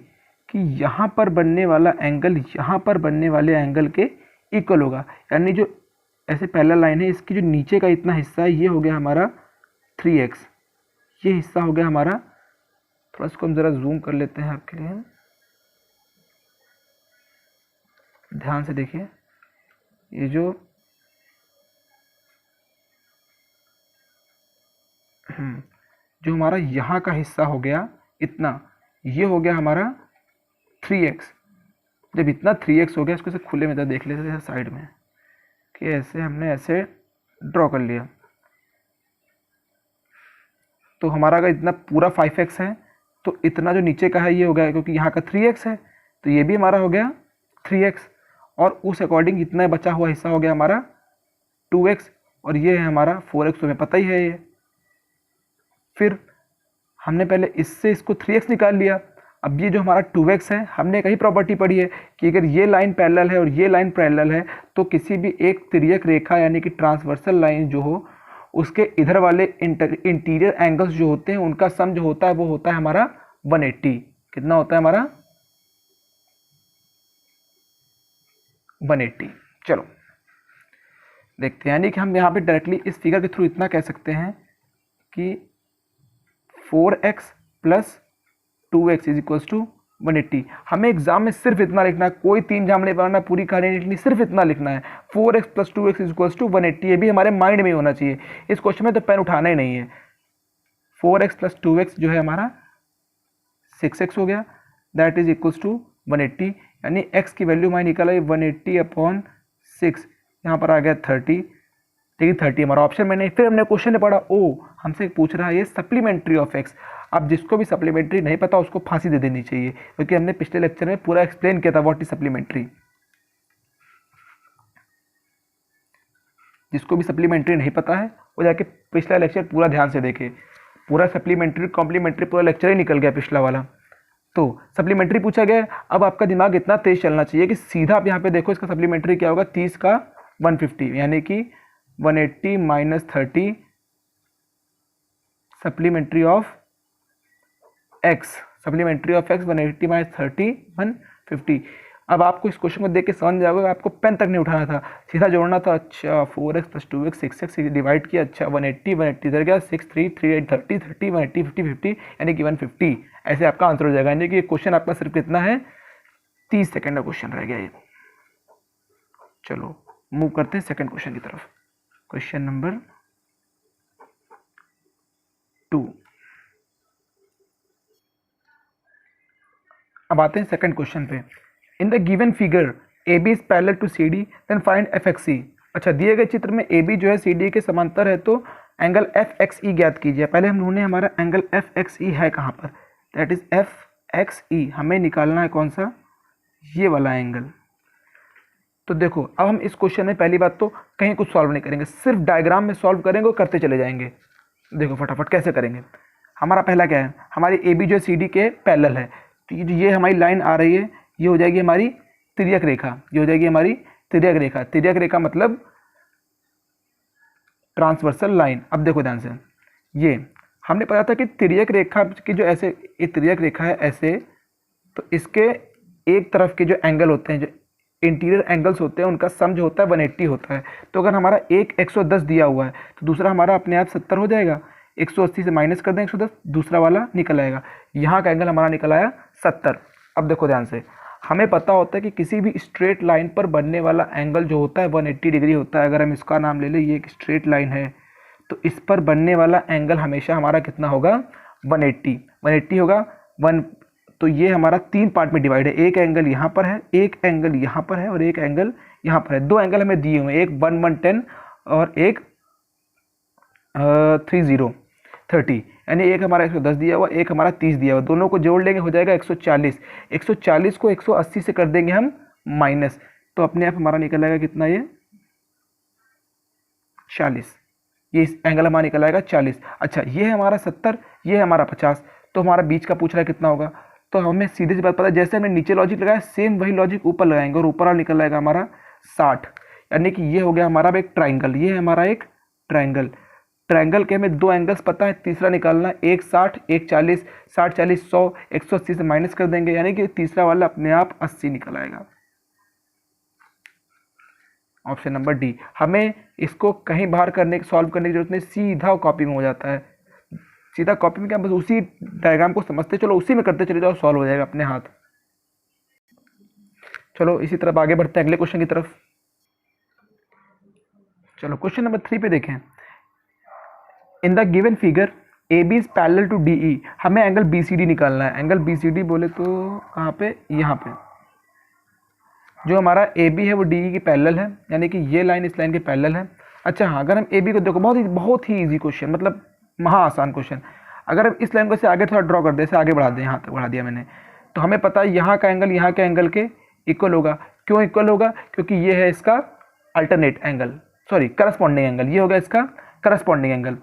कि यहाँ पर बनने वाला एंगल यहाँ पर बनने वाले एंगल के इक्वल होगा, यानी जो ऐसे पैरेलल लाइन है इसकी जो नीचे का इतना हिस्सा है ये हो गया हमारा 3x, ये हिस्सा हो गया हमारा, थोड़ा इसको हम ज़रा जूम कर लेते हैं आपके लिए, ध्यान से देखिए, ये जो हमारा यहाँ का हिस्सा हो गया इतना, ये हो गया हमारा 3x। जब इतना 3x हो गया, इसको से खुले में देख लेते हैं साइड में कि ऐसे हमने ऐसे ड्रॉ कर लिया, तो हमारा अगर इतना पूरा 5x है तो इतना जो नीचे का है ये हो गया, क्योंकि यहाँ का 3x है तो ये भी हमारा हो गया 3x, और उस अकॉर्डिंग इतना बचा हुआ हिस्सा हो गया हमारा 2x, और ये है हमारा 4x, तुम्हें पता ही है ये। फिर हमने पहले इससे इसको 3x निकाल लिया, अब ये जो हमारा 2x है, हमने कहीं प्रॉपर्टी पढ़ी है कि अगर ये लाइन पैरेलल है और ये लाइन पैरेलल है तो किसी भी एक तिर्यक रेखा यानी कि ट्रांसवर्सल लाइन जो हो उसके इधर वाले इंटीरियर एंगल्स जो होते हैं उनका सम जो होता है वो होता है हमारा 180। कितना होता है हमारा 180। चलो देखते हैं, यानी कि हम यहाँ पे डायरेक्टली इस फिगर के थ्रू इतना कह सकते हैं कि 4x plus 2x is equals to 180। हमें एग्जाम में सिर्फ इतना लिखना है, कोई तीन जाम नहीं बनाना, पूरी कहानी नहीं लिखनी, सिर्फ इतना लिखना है 4x plus 2x is equals to 180। ये भी हमारे माइंड में होना चाहिए, इस क्वेश्चन में तो पेन उठाना ही नहीं है। 4x प्लस 2x जो है हमारा 6x हो गया, दैट इज इक्वल्स टू 180, यानी x की वैल्यू हमारी निकल आई 180/6, यहाँ पर आ गया 30, लेकिन 30 हमारा ऑप्शन में नहीं। फिर हमने क्वेश्चन में पढ़ा, ओ हमसे पूछ रहा है ये सप्लीमेंट्री ऑफ x। अब जिसको भी सप्लीमेंट्री नहीं पता उसको फांसी दे देनी चाहिए, क्योंकि हमने पिछले लेक्चर में पूरा एक्सप्लेन किया था व्हाट इज सप्लीमेंट्री। जिसको भी सप्लीमेंट्री नहीं पता है वो जाके पिछला लेक्चर पूरा ध्यान से देखे, पूरा सप्लीमेंट्री कॉम्प्लीमेंट्री पूरा लेक्चर ही निकल गया पिछला वाला। तो सप्लीमेंट्री पूछा गया, अब आपका दिमाग इतना तेज चलना चाहिए कि सीधा आप यहाँ पे देखो इसका सप्लीमेंट्री क्या होगा, 30 का 150, यानी कि 180 minus 30 supplementary of x, supplementary of x 180 minus 30 150। अब आपको इस क्वेश्चन को देख के समझ जाओगे, आपको पेन तक नहीं उठाना था, सीधा जोड़ना था। अच्छा 4x plus 2x 6x divide किया, अच्छा 180 इधर गया 6 3 3 8 30 30 180 50 50 यानी कि 150, ऐसे आपका आंसर हो जाएगा। यानी कि क्वेश्चन आपका सिर्फ कितना है 30 सेकेंड का क्वेश्चन रह गया ये। चलो मूव करते हैं सेकेंड क्वेश्चन की तरफ, क्वेश्चन नंबर 2। अब आते हैं सेकंड क्वेश्चन पे। In the given figure A B is parallel to C D then find F X E. अच्छा दिए गए चित्र में ए बी जो है सी डी के समांतर है तो एंगल एफ एक्स ई ज्ञात कीजिए। पहले हम ढूंढने हमारा एंगल एफ एक्स ई है कहाँ पर, दैट इज एफ एक्स ई, हमें निकालना है कौन सा, ये वाला एंगल। तो देखो अब हम इस क्वेश्चन में पहली बात तो कहीं कुछ सॉल्व नहीं करेंगे, सिर्फ डायग्राम में सॉल्व करेंगे और करते चले जाएंगे। देखो फटाफट कैसे करेंगे। हमारा पहला क्या है, हमारी ए बी जो सी डी के पैरेलल है, तो ये हमारी लाइन आ रही है, ये हो जाएगी हमारी तिर्यक रेखा, ये हो जाएगी हमारी तिर्यक रेखा। तिर्यक रेखा मतलब ट्रांसवर्सल लाइन। अब देखो ध्यान से, ये हमने पता था कि तिर्यक रेखा की जो ऐसे ये तिर्यक रेखा है ऐसे, तो इसके एक तरफ के जो एंगल होते हैं, जो इंटीरियर एंगल्स होते हैं, उनका सम जो होता है 180 होता है। तो अगर हमारा एक 110 दिया हुआ है तो दूसरा हमारा अपने आप 70 हो जाएगा, 180 से माइनस कर दें 110, दूसरा वाला निकल आएगा। यहाँ का एंगल हमारा निकल आया 70। अब देखो ध्यान से, हमें पता होता है कि किसी भी स्ट्रेट लाइन पर बनने वाला एंगल जो होता है 180 डिग्री होता है। अगर हम इसका नाम ले लें, ये एक स्ट्रेट लाइन है, तो इस पर बनने वाला एंगल हमेशा हमारा कितना होगा 180 होगा। तो ये हमारा 3 पार्ट में डिवाइड है, एक एंगल यहाँ पर है, एक एंगल यहाँ पर है और एक एंगल यहाँ पर है। 2 एंगल हमें दिए हुए हैं, एक 110 और एक 30, यानी एक हमारा 110 दिया हुआ, एक हमारा 30 दिया हुआ, दोनों को जोड़ लेंगे हो जाएगा 140। 140 को 180 से कर देंगे हम माइनस, तो अपने आप हमारा निकल आएगा कितना, ये 40। ये इस एंगल हमारा निकल आएगा 40। अच्छा, ये है हमारा 70, ये है हमारा 50, तो हमारा बीच का पूछ रहा है कितना होगा। तो हमें सीधे सी बात पता है, जैसे हमने नीचे लॉजिक लगाया सेम वही लॉजिक ऊपर लगाएंगे और ऊपर वाला निकल आएगा हमारा 60। यानी कि ये हो गया हमारा एक ट्राइंगल, ये है हमारा एक ट्राइंगल। ट्राइंगल के हमें 2 एंगल्स पता है, तीसरा निकालना है, एक 60 एक 40, 60 40 100, 180 से माइनस कर देंगे, यानी कि तीसरा वाला अपने आप 80 निकल आएगा। Option number D. हमें इसको कहीं बाहर सॉल्व करने की जरूरत नहीं, सीधा कॉपी में हो जाता है। सीधा कॉपी में क्या, बस उसी डायग्राम को समझते चलो, उसी में करते चले जाओ, सॉल्व हो जाएगा अपने हाथ। चलो इसी तरफ आगे बढ़ते हैं अगले क्वेश्चन की तरफ। चलो क्वेश्चन नंबर 3 पे देखें। In the given figure A B is parallel to D E, हमें एंगल बी सी डी निकालना है। एंगल बी सी डी बोले तो कहाँ पे, यहाँ पे। जो हमारा ए बी है वो डी ई की पैरेलल है, यानी कि ये लाइन इस लाइन के पैरेलल है। अच्छा हाँ, अगर हम ए बी को देखो, बहुत ही ईजी क्वेश्चन, मतलब महा आसान क्वेश्चन। अगर हम इस लाइन को से आगे थोड़ा ड्रॉ कर दें, ऐसे आगे बढ़ा दें, यहाँ तक बढ़ा दिया मैंने, तो हमें पता है यहाँ का एंगल यहाँ के एंगल के इक्वल होगा। क्यों इक्वल होगा, क्योंकि ये है इसका alternate angle, sorry corresponding angle, ये होगा इसका करस्पॉन्डिंग एंगल।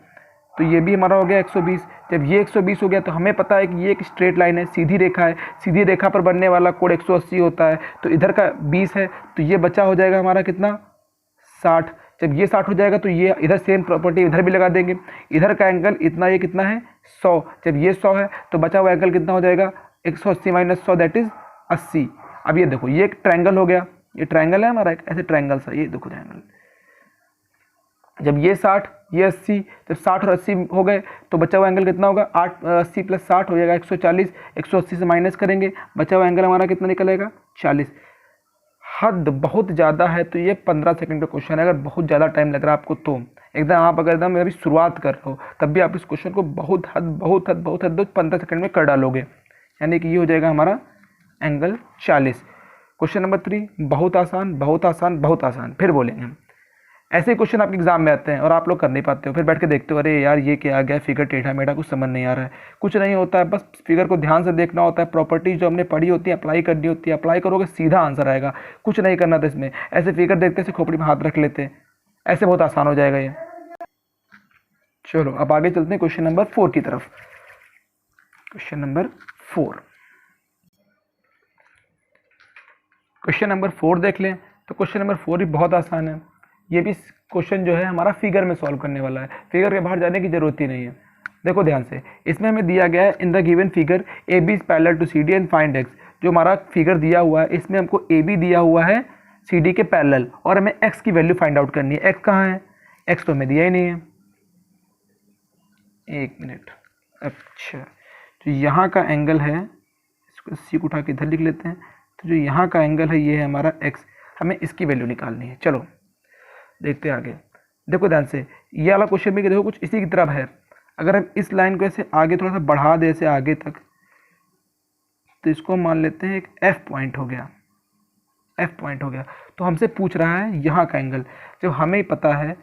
तो ये भी हमारा हो गया 120। जब ये 120 हो गया तो हमें पता है कि ये एक स्ट्रेट लाइन है, सीधी रेखा है, सीधी रेखा पर बनने वाला कोण 180 होता है, तो इधर का 20 है, तो ये बचा हो जाएगा हमारा कितना, 60। जब ये 60 हो जाएगा तो ये इधर सेम प्रॉपर्टी इधर भी लगा देंगे, इधर का एंगल इतना, ये कितना है 100। जब ये 100 है तो बचा हुआ एंगल कितना हो जाएगा, 180 माइनस 100 दैट इज 80। अब ये देखो, ये एक ट्रायंगल हो गया, ये ट्रायंगल है हमारा एक ऐसे ट्रायंगल सा, ये देखो ट्रायंगल। जब ये 60 ये 80, जब 60 और 80 हो गए तो बचा हुआ एंगल कितना होगा, 80 प्लस 60 हो जाएगा 140। 180 से माइनस करेंगे, बचा हुआ एंगल हमारा कितना निकलेगा, 40। हद बहुत ज़्यादा है, तो ये 15 सेकंड का क्वेश्चन है। अगर बहुत ज़्यादा टाइम लग रहा है आपको तो एकदम आप अगर एकदम अभी शुरुआत कर रहे हो तब भी आप इस क्वेश्चन को बहुत हद 15 सेकंड में कर डालोगे, यानी कि ये हो जाएगा हमारा एंगल 40। क्वेश्चन नंबर 3 बहुत आसान, बहुत आसान, बहुत आसान। फिर बोलेंगे हम, ऐसे क्वेश्चन आपके एग्जाम में आते हैं और आप लोग कर नहीं पाते हो, फिर बैठ के देखते हो अरे यार ये क्या आ गया, फिगर टेढ़ा मेढ़ा, कुछ समझ नहीं आ रहा है। कुछ नहीं होता है, बस फिगर को ध्यान से देखना होता है, प्रॉपर्टीज जो हमने पढ़ी होती है अप्लाई करनी होती है, अप्लाई करोगे सीधा आंसर आएगा, कुछ नहीं करना था इसमें। ऐसे फिगर देखते से खोपड़ी में हाथ रख लेते, ऐसे बहुत आसान हो जाएगा ये। चलो अब आगे चलते हैं क्वेश्चन नंबर 4 की तरफ। क्वेश्चन नंबर 4, क्वेश्चन नंबर 4 देख लें तो क्वेश्चन नंबर 4 भी बहुत आसान है। ये भी क्वेश्चन जो है हमारा फिगर में सॉल्व करने वाला है, फिगर के बाहर जाने की जरूरत ही नहीं है। देखो ध्यान से, इसमें हमें दिया गया है in the given figure A B is parallel to C D and find x. जो हमारा फिगर दिया हुआ है इसमें हमको ए बी दिया हुआ है सी डी के पैरेलल, और हमें एक्स की वैल्यू फाइंड आउट करनी है। एक्स कहाँ है, एक्स तो हमें दिया ही नहीं है। एक मिनट, अच्छा तो यहाँ का एंगल है, इसको सी को उठा के इधर लिख लेते हैं, तो जो यहाँ का एंगल है ये है हमारा एक्स, हमें इसकी वैल्यू निकालनी है। चलो देखते हैं आगे। देखो ध्यान से, ये वाला क्वेश्चन भी देखो कुछ इसी की तरफ है। अगर हम इस लाइन को ऐसे आगे थोड़ा सा बढ़ा दे ऐसे आगे तक, तो इसको मान लेते हैं एक एफ पॉइंट हो गया, एफ पॉइंट हो गया। तो हमसे पूछ रहा है यहाँ का एंगल, जब हमें पता है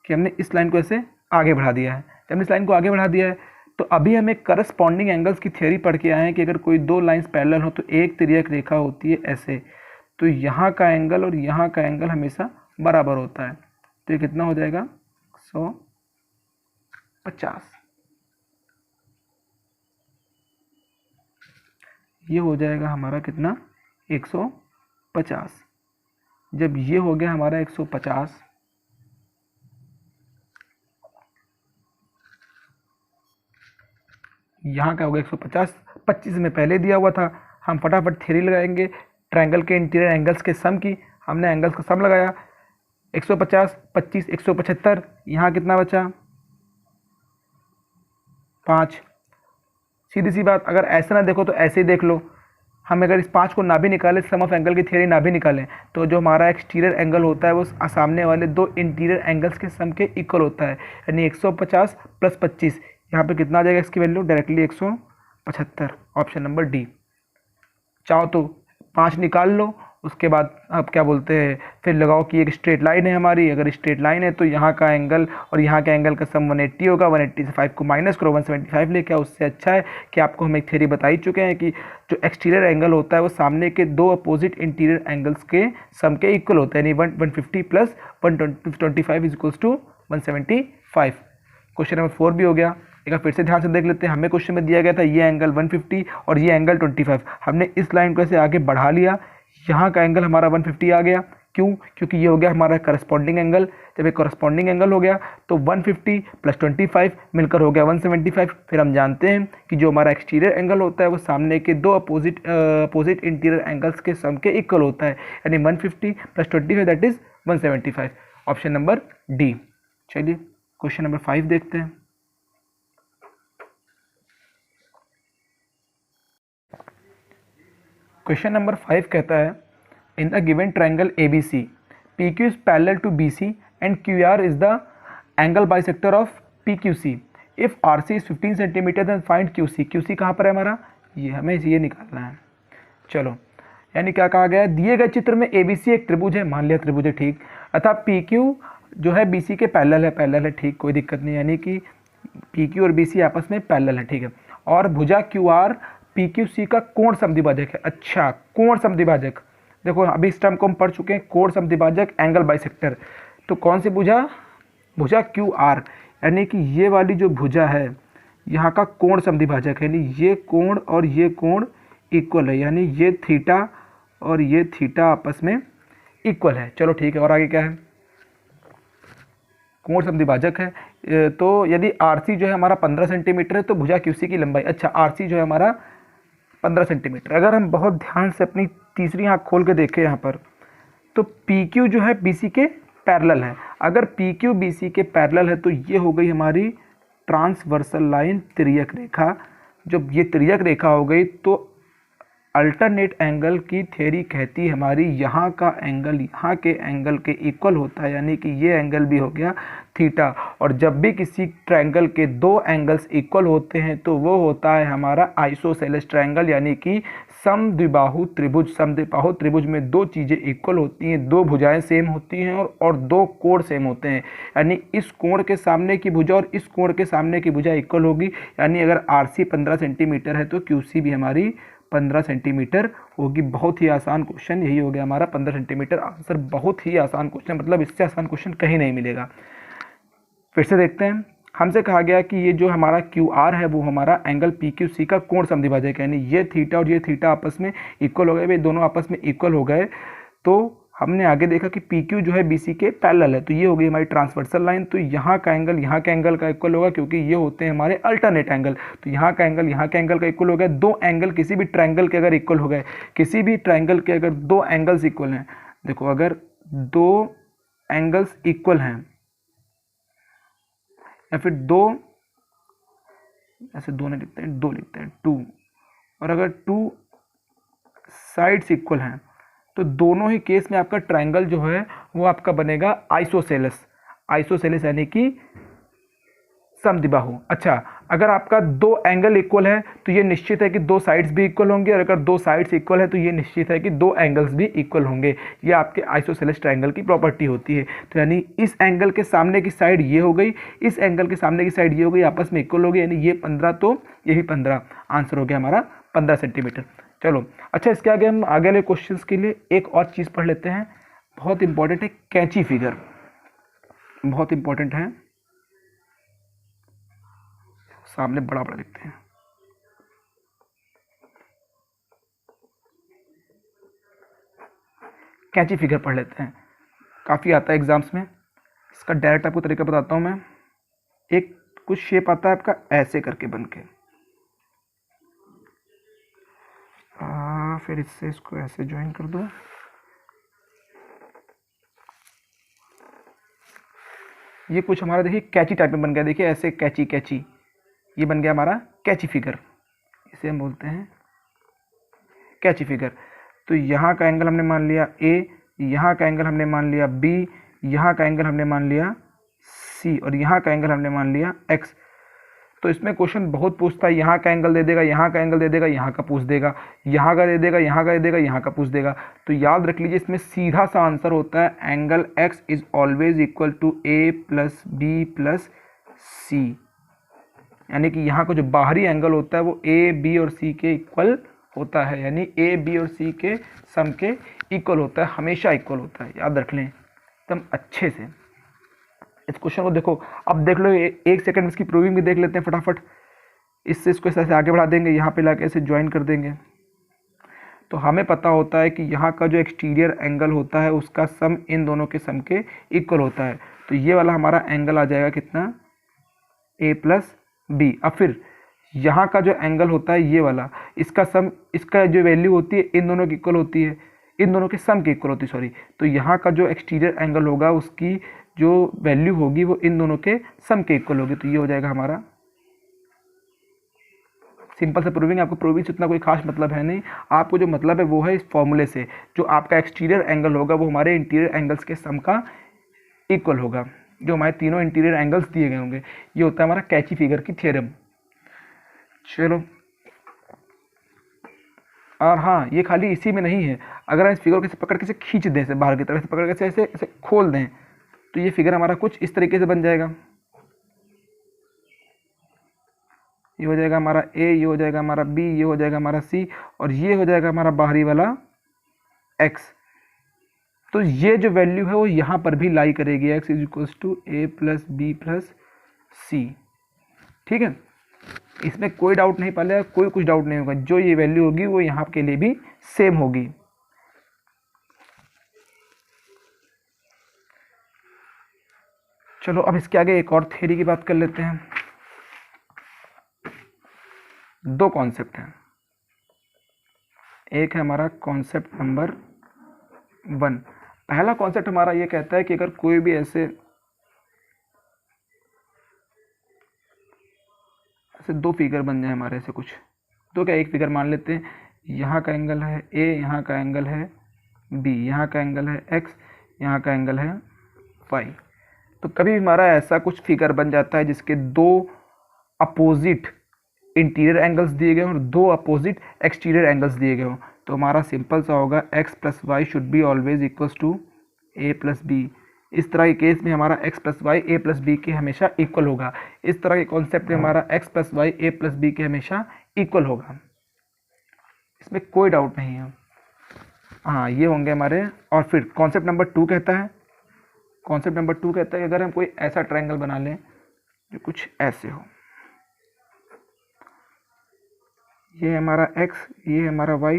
कि हमने इस लाइन को ऐसे आगे बढ़ा दिया है, जब हमने इस लाइन को आगे बढ़ा दिया है तो अभी हमें करस्पॉन्डिंग एंगल्स की थ्योरी पढ़ के आए हैं कि अगर कोई दो लाइंस पैरेलल हो तो एक तिर्यक रेखा होती है ऐसे, तो यहाँ का एंगल और यहाँ का एंगल हमेशा बराबर होता है। तो ये कितना हो जाएगा 150, ये हो जाएगा हमारा कितना 150। जब ये हो गया हमारा 150, यहाँ का हो गया 150, 25 में पहले दिया हुआ था, हम फटाफट थ्योरी लगाएंगे ट्रायंगल के इंटीरियर एंगल्स के सम की। हमने एंगल्स का सम लगाया 150, 25, 175, यहाँ कितना बचा 5। सीधी सी बात, अगर ऐसे ना देखो तो ऐसे ही देख लो। हम अगर इस 5 को ना भी निकालें, सम ऑफ एंगल की थ्योरी ना भी निकालें, तो जो हमारा एक्सटीरियर एंगल होता है वो सामने वाले दो इंटीरियर एंगल्स के सम के इक्वल होता है, यानी 150 प्लस 25, यहाँ पे कितना आ जाएगा इसकी value directly 175। Option number D. चाहो तो 5 निकाल लो, उसके बाद आप क्या बोलते हैं फिर लगाओ कि एक स्ट्रेट लाइन है हमारी, अगर स्ट्रेट लाइन है तो यहाँ का एंगल और यहाँ का एंगल का सम 180 होगा, 180 से 5 को माइनस करो, 175 लेके आओ। उससे अच्छा है कि आपको हम एक थ्योरी बता ही चुके हैं कि जो एक्सटीरियर एंगल होता है वो सामने के दो अपोजिट इंटीरियर एंगल्स के सम के इक्वल होता है, यानी 150 प्लस 125 is equals to 175। Question number 4 भी हो गया। एक बार फिर से ध्यान से देख लेते हैं, हमें क्वेश्चन में दिया गया था ये एंगल 150 और ये एंगल 25, हमने इस लाइन को ऐसे आगे बढ़ा लिया, यहाँ का एंगल हमारा 150 आ गया। क्यों? क्योंकि ये हो गया हमारा करस्पॉन्डिंग एंगल। जब एक करस्पॉन्डिंग एंगल हो गया तो 150 प्लस 25 मिलकर हो गया 175। फिर हम जानते हैं कि जो हमारा एक्सटीरियर एंगल होता है वो सामने के दो अपोजिट इंटीरियर एंगल्स के सम के इक्वल होता है, यानी 150 plus 25 that is 175। Option number D. चलिए क्वेश्चन नंबर 5 देखते हैं। क्वेश्चन नंबर 5 कहता है in the given triangle ABC PQ is parallel to BC and QR is the angle bisector of PQC. If RC is 15 centimetre then find QC. QC कहाँ पर है हमारा? ये हमें ये निकालना है। चलो, यानी क्या कहा गया है, दिए गए चित्र में ABC एक त्रिभुज है, मान लिया त्रिभुज है, ठीक, अतः PQ जो है BC के पैरेलल है, ठीक, कोई दिक्कत नहीं, यानी कि PQ और BC आपस में पैरेलल है, ठीक है, और भुजा QR PQC का कोण समद्विभाजक है। अच्छा, कोण समद्विभाजक, देखो अभी इस टर्म को हम पढ़ चुके हैं, कोण समद्विभाजक एंगल बाइसेक्टर। तो कौन सी भुजा? भुजा QR, यानी कि ये वाली जो भुजा है यहाँ का कोण समद्विभाजक है, यानी ये कोण और ये कोण इक्वल है, यानी ये थीटा और ये थीटा आपस में इक्वल है। चलो ठीक है, और आगे क्या है? कोण समद्विभाजक है, तो यदि RC जो है हमारा 15 सेंटीमीटर है तो भुजा QC की लंबाई, अच्छा RC जो है हमारा 15 सेंटीमीटर। अगर हम बहुत ध्यान से अपनी तीसरी आँख खोल के देखें यहाँ पर, तो PQ जो है BC के पैरेलल है। अगर PQ BC के पैरेलल है तो ये हो गई हमारी ट्रांसवर्सल लाइन, तिर्यक रेखा। जब ये तिर्यक रेखा हो गई तो अल्टरनेट एंगल की थ्योरी कहती है हमारी यहाँ का एंगल यहाँ के एंगल के इक्वल होता है, यानी कि ये एंगल भी हो गया थीटा। और जब भी किसी ट्रायंगल के दो एंगल्स इक्वल होते हैं तो वो होता है हमारा आइसोसेलेस ट्रायंगल, यानी कि समद्विबाहु त्रिभुज। समद्विबाहु त्रिभुज में दो चीज़ें इक्वल होती हैं, दो भुजाएं सेम होती हैं और दो कोण सेम होते हैं, यानी इस कोण के सामने की भुजा और इस कोण के सामने की भुजा इक्वल होगी। यानी अगर RC 15 सेंटीमीटर है तो QC भी हमारी 15 सेंटीमीटर होगी। बहुत ही आसान क्वेश्चन, यही हो गया हमारा 15 सेंटीमीटर आंसर। बहुत ही आसान क्वेश्चन, मतलब इससे आसान क्वेश्चन कहीं नहीं मिलेगा। फिर से देखते हैं, हमसे कहा गया कि ये जो हमारा QR है वो हमारा एंगल PQC का कोण समद्विभाजक है, यानी ये थीटा और ये थीटा आपस में इक्वल हो गए, भाई दोनों आपस में इक्वल हो गए। तो हमने आगे देखा कि PQ जो है BC के पैरेलल है, तो ये हो गई हमारी ट्रांसवर्सल लाइन। तो यहाँ का एंगल यहाँ के एंगल का इक्वल होगा, क्योंकि ये होते हैं हमारे अल्टरनेट एंगल। तो यहाँ का एंगल यहाँ के एंगल का इक्वल हो गया। दो एंगल किसी भी ट्रायंगल के अगर इक्वल हो गए, किसी भी ट्रायंगल के अगर दो एंगल्स इक्वल हैं, देखो अगर दो एंगल्स इक्वल हैं या फिर दो, ऐसे दो नहीं लिखते हैं, दो लिखते हैं, टू, और अगर टू साइड्स इक्वल हैं तो दोनों ही केस में आपका ट्रायंगल जो है वो आपका बनेगा आइसोसेलेस। आइसोसेलेस यानी कि समद्विबाहु। अच्छा, अगर आपका दो एंगल इक्वल है तो ये निश्चित है कि दो साइड्स भी इक्वल होंगे, और अगर दो साइड्स इक्वल है तो ये निश्चित है कि दो एंगल्स भी इक्वल होंगे। ये आपके आइसोसेलेस ट्रायंगल की प्रॉपर्टी होती है। तो यानी इस एंगल के सामने की साइड ये हो गई, इस एंगल के सामने की साइड ये हो गई, आपस में इक्वल हो गई, यानी ये 15 तो ये भी 15। आंसर हो गया हमारा 15 सेंटीमीटर। चलो, अच्छा इसके आगे हम आगे वाले क्वेश्चंस के लिए एक और चीज़ पढ़ लेते हैं, बहुत इंपॉर्टेंट है, कैंची फिगर, बहुत इंपॉर्टेंट है, सामने बड़ा बड़ा लिखते हैं। कैंची फिगर पढ़ लेते हैं, काफ़ी आता है एग्जाम्स में। इसका डायरेक्ट आपको तरीका बताता हूँ मैं। एक कुछ शेप आता है आपका ऐसे करके बन के, फिर इससे इसको ऐसे ज्वाइन कर दो, ये कुछ हमारा देखिए कैची टाइप में बन गया। देखिए ऐसे कैची कैची, ये बन गया हमारा कैची फिगर, इसे हम बोलते हैं कैची फिगर। तो यहाँ का एंगल हमने मान लिया A, यहाँ का एंगल हमने मान लिया B, यहाँ का एंगल हमने मान लिया C, और यहाँ का एंगल हमने मान लिया X। तो इसमें क्वेश्चन बहुत पूछता है, यहाँ का एंगल दे देगा, यहाँ का एंगल दे देगा, यहाँ का पूछ देगा, यहाँ का दे देगा, यहाँ का दे देगा, यहाँ का पूछ देगा। तो याद रख लीजिए इसमें सीधा सा आंसर होता है angle x is always equal to a plus B plus C, यानी कि यहाँ का जो बाहरी एंगल होता है वो a b और c के इक्वल होता है, यानी a b और c के सम के इक्वल होता है, हमेशा इक्वल होता है, याद रख लें एकदम अच्छे से। इस क्वेश्चन को देखो, अब देख लो, एक सेकंड इसकी प्रूविंग भी देख लेते हैं फटाफट। इससे इसको ऐसे आगे बढ़ा देंगे, यहाँ पे लाके ऐसे ज्वाइन कर देंगे। तो हमें पता होता है कि यहाँ का जो एक्सटीरियर एंगल होता है उसका सम इन दोनों के सम के इक्वल होता है। तो ये वाला हमारा एंगल आ जाएगा कितना, a प्लस बी। अब फिर यहाँ का जो एंगल होता है ये वाला, इसका सम, इसका जो वैल्यू होती है इन दोनों की इक्वल होती है, इन दोनों के सम के इक्वल होती है, सॉरी। तो यहाँ का जो एक्सटीरियर एंगल होगा उसकी जो वैल्यू होगी वो इन दोनों के सम के इक्वल होगी। तो ये हो जाएगा हमारा सिंपल से प्रूविंग। आपको प्रूविंग से उतना कोई खास मतलब है नहीं, आपको जो मतलब है वो है इस फॉर्मूले से, जो आपका एक्सटीरियर एंगल होगा वो हमारे इंटीरियर एंगल्स के सम का इक्वल होगा, जो हमारे तीनों इंटीरियर एंगल्स दिए गए होंगे। ये होता है हमारा कैची फिगर की थ्योरम। चलो, और हाँ, ये खाली इसी में नहीं है, अगर हम इस फिगर को ऐसे पकड़ के से खींच दें, से बाहर की तरफ से पकड़ के ऐसे ऐसे खोल दें, तो ये फिगर हमारा कुछ इस तरीके से बन जाएगा। ये हो जाएगा हमारा ए, ये हो जाएगा हमारा बी, ये हो जाएगा हमारा सी, और ये हो जाएगा हमारा बाहरी वाला एक्स। तो ये जो वैल्यू है वो यहाँ पर भी लाई करेगी, X is equals to A plus B plus C. ठीक है, इसमें कोई डाउट नहीं, पहले कोई कुछ डाउट नहीं होगा, जो ये वैल्यू होगी वो यहाँ के लिए भी सेम होगी। चलो, अब इसके आगे एक और थ्योरी की बात कर लेते हैं। दो कॉन्सेप्ट हैं, एक है हमारा कॉन्सेप्ट नंबर 1। पहला कॉन्सेप्ट हमारा ये कहता है कि अगर कोई भी ऐसे दो फिगर बन जाए हमारे, ऐसे कुछ तो क्या, एक फिगर मान लेते हैं, यहाँ का एंगल है a, यहाँ का एंगल है b, यहाँ का एंगल है x, यहाँ का एंगल है y। तो कभी हमारा ऐसा कुछ फिगर बन जाता है जिसके दो अपोजिट इंटीरियर एंगल्स दिए गए हों और दो अपोजिट एक्सटीरियर एंगल्स दिए गए हों, तो हमारा सिंपल सा होगा x plus y should be always equals to a plus b. इस तरह के केस में हमारा x plus y a plus b के हमेशा इक्वल होगा। इस तरह के कॉन्सेप्ट में हमारा x plus y a plus b के हमेशा इक्वल होगा, इसमें कोई डाउट नहीं है। हाँ, ये होंगे हमारे। और फिर कॉन्सेप्ट नंबर 2 कहता है, कॉन्सेप्ट नंबर 2 कहता है कि अगर हम कोई ऐसा ट्रायंगल बना लें जो कुछ ऐसे हो, ये है हमारा x, ये है हमारा y,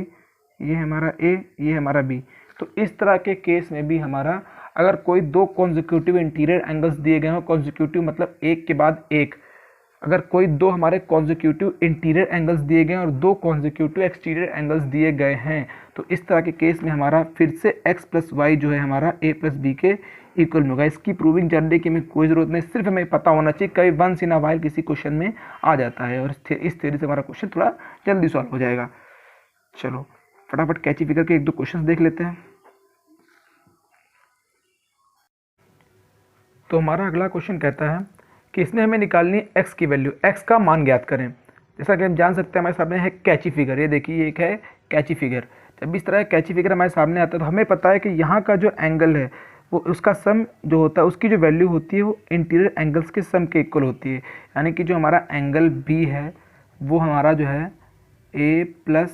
ये है हमारा a, ये है हमारा b। तो इस तरह के केस में भी हमारा अगर कोई दो कॉन्जिक्यूटिव इंटीरियर एंगल्स दिए गए हों, कॉन्जिक्यूटिव मतलब एक के बाद एक, अगर कोई दो हमारे कॉन्जिक्यूटिव इंटीरियर एंगल्स दिए गए हैं और दो कॉन्जिक्यूटिव एक्सटीरियर एंगल्स दिए गए हैं, तो इस तरह के केस में हमारा फिर से x प्लस वाई जो है हमारा a प्लस बी के इक्वल में होगा। इसकी प्रूविंग जानने की हमें कोई ज़रूरत नहीं, सिर्फ हमें पता होना चाहिए, कई वंस इन अ वाइल किसी क्वेश्चन में आ जाता है, और इस थ्योरी से हमारा क्वेश्चन थोड़ा जल्दी सॉल्व हो जाएगा। चलो फटाफट कैची फिगर के एक दो क्वेश्चन देख लेते हैं। तो हमारा अगला क्वेश्चन कहता है कि इसमें हमें निकालनी है x की वैल्यू, x का मान ज्ञात करें। जैसा कि हम जान सकते हैं हमारे सामने है कैची फिगर, ये देखिए ये एक है कैची फिगर। जब भी इस तरह कैची फिगर हमारे सामने आता है तो हमें पता है कि यहाँ का जो एंगल है वो उसका सम जो होता है उसकी जो वैल्यू होती है वो इंटीरियर एंगल्स के सम के इक्वल होती है, यानी कि जो हमारा एंगल B है वो हमारा जो है a plus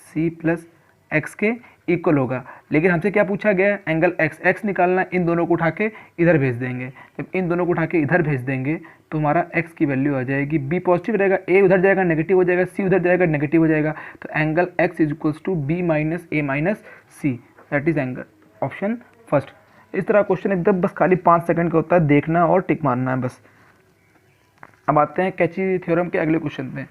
c plus x के इक्वल होगा। लेकिन हमसे क्या पूछा गया है, एंगल x निकालना है, इन दोनों को उठा के इधर भेज देंगे। जब इन दोनों को उठा के इधर भेज देंगे तो हमारा x की वैल्यू आ जाएगी, b पॉजिटिव रहेगा, a उधर जाएगा नेगेटिव हो जाएगा, c उधर जाएगा नेगेटिव हो जाएगा। तो angle x is equals to b minus a minus c, that is angle option first. इस तरह क्वेश्चन एकदम बस खाली 5 सेकंड का होता है, देखना और टिक मारना है बस। अब आते हैं कैची थ्योरम के अगले क्वेश्चन पे।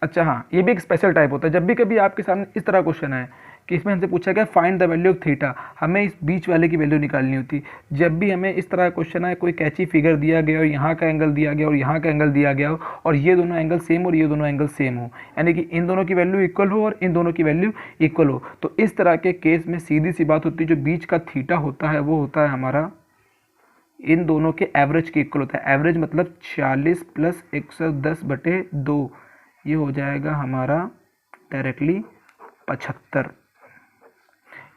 अच्छा हाँ, ये भी एक स्पेशल टाइप होता है। जब भी कभी आपके सामने इस तरह क्वेश्चन है कि इसमें हमसे पूछा गया find the value of theta, हमें इस बीच वाले की वैल्यू निकालनी होती। जब भी हमें इस तरह क्वेश्चन है, कोई कैची फिगर दिया गया और यहाँ का एंगल दिया गया और यहाँ का एंगल दिया गया हो और ये दोनों एंगल सेम और ये दोनों एंगल सेम हो, यानी कि इन दोनों की वैल्यू इक्वल हो और इन दोनों की वैल्यू इक्वल हो, तो इस तरह के केस में सीधी सी बात होती है, जो बीच का थीटा होता है वो होता है हमारा इन दोनों के एवरेज के इक्वल होता है। एवरेज मतलब 40 प्लस 110/2, ये हो जाएगा हमारा डायरेक्टली 75।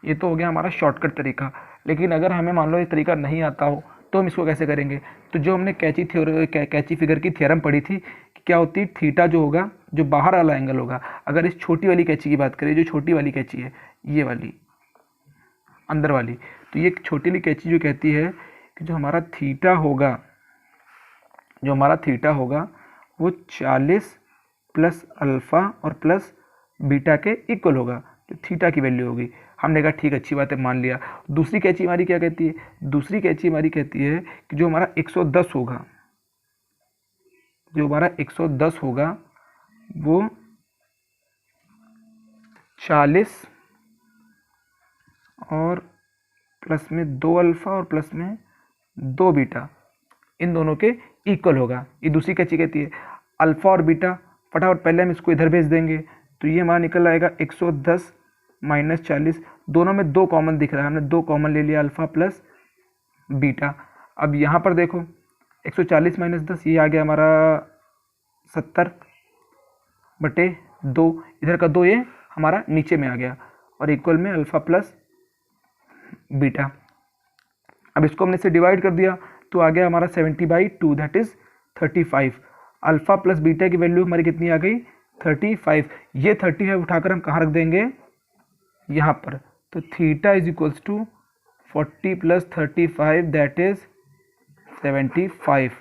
ये तो हो गया हमारा शॉर्टकट तरीका। लेकिन अगर हमें मान लो ये तरीका नहीं आता हो तो हम इसको कैसे करेंगे? तो जो हमने कैची फिगर की थ्योरम पढ़ी थी कि क्या होती है, थीटा जो होगा, जो बाहर वाला एंगल होगा, अगर इस छोटी वाली कैची की बात करें, जो छोटी वाली कैची है ये वाली अंदर वाली, तो ये छोटी वाली कैची जो कहती है कि जो हमारा थीटा होगा वो 40 प्लस अल्फ़ा और प्लस बीटा के इक्वल होगा, जो थीटा की वैल्यू होगी। हमने कहा ठीक, अच्छी बात है, मान लिया। दूसरी कैची हमारी क्या कहती है? दूसरी कैची हमारी कहती है कि जो हमारा 110 होगा, वो 40 और प्लस में 2 अल्फ़ा और प्लस में 2 बीटा, इन दोनों के इक्वल होगा। ये दूसरी कैची कहती है। अल्फ़ा और बीटा फटाफट पहले हम इसको इधर भेज देंगे, तो ये हमारा निकल आएगा 110 माइनस 40। दोनों में 2 कॉमन दिख रहा है, हमने 2 कॉमन ले लिया, अल्फ़ा प्लस बीटा। अब यहाँ पर देखो 140 माइनस 10, ये आ गया हमारा 70/2, इधर का 2 ये हमारा नीचे में आ गया, और इक्वल में अल्फ़ा प्लस बीटा। अब इसको हमने से डिवाइड कर दिया तो आ गया हमारा 70/2, that is 35। Alpha plus beta की वैल्यू हमारी कितनी आ गई? 35। ये 35 उठाकर हम कहाँ रख देंगे? यहाँ पर। तो theta is equals to 40 plus 35, that is 75।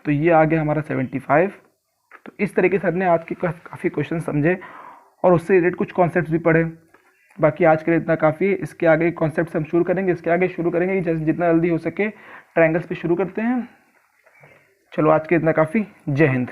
तो ये आ गया हमारा 75। तो इस तरीके से हमने आज के काफ़ी क्वेश्चन समझे और उससे रिलेटेड कुछ कॉन्सेप्ट्स भी पढ़े। बाकी आज के लिए इतना काफ़ी है। इसके आगे कॉन्सेप्ट्स हम शुरू करेंगे, कि जितना जल्दी हो सके ट्रायंगल्स पे शुरू करते हैं। चलो आज के इतना काफ़ी। जय हिंद।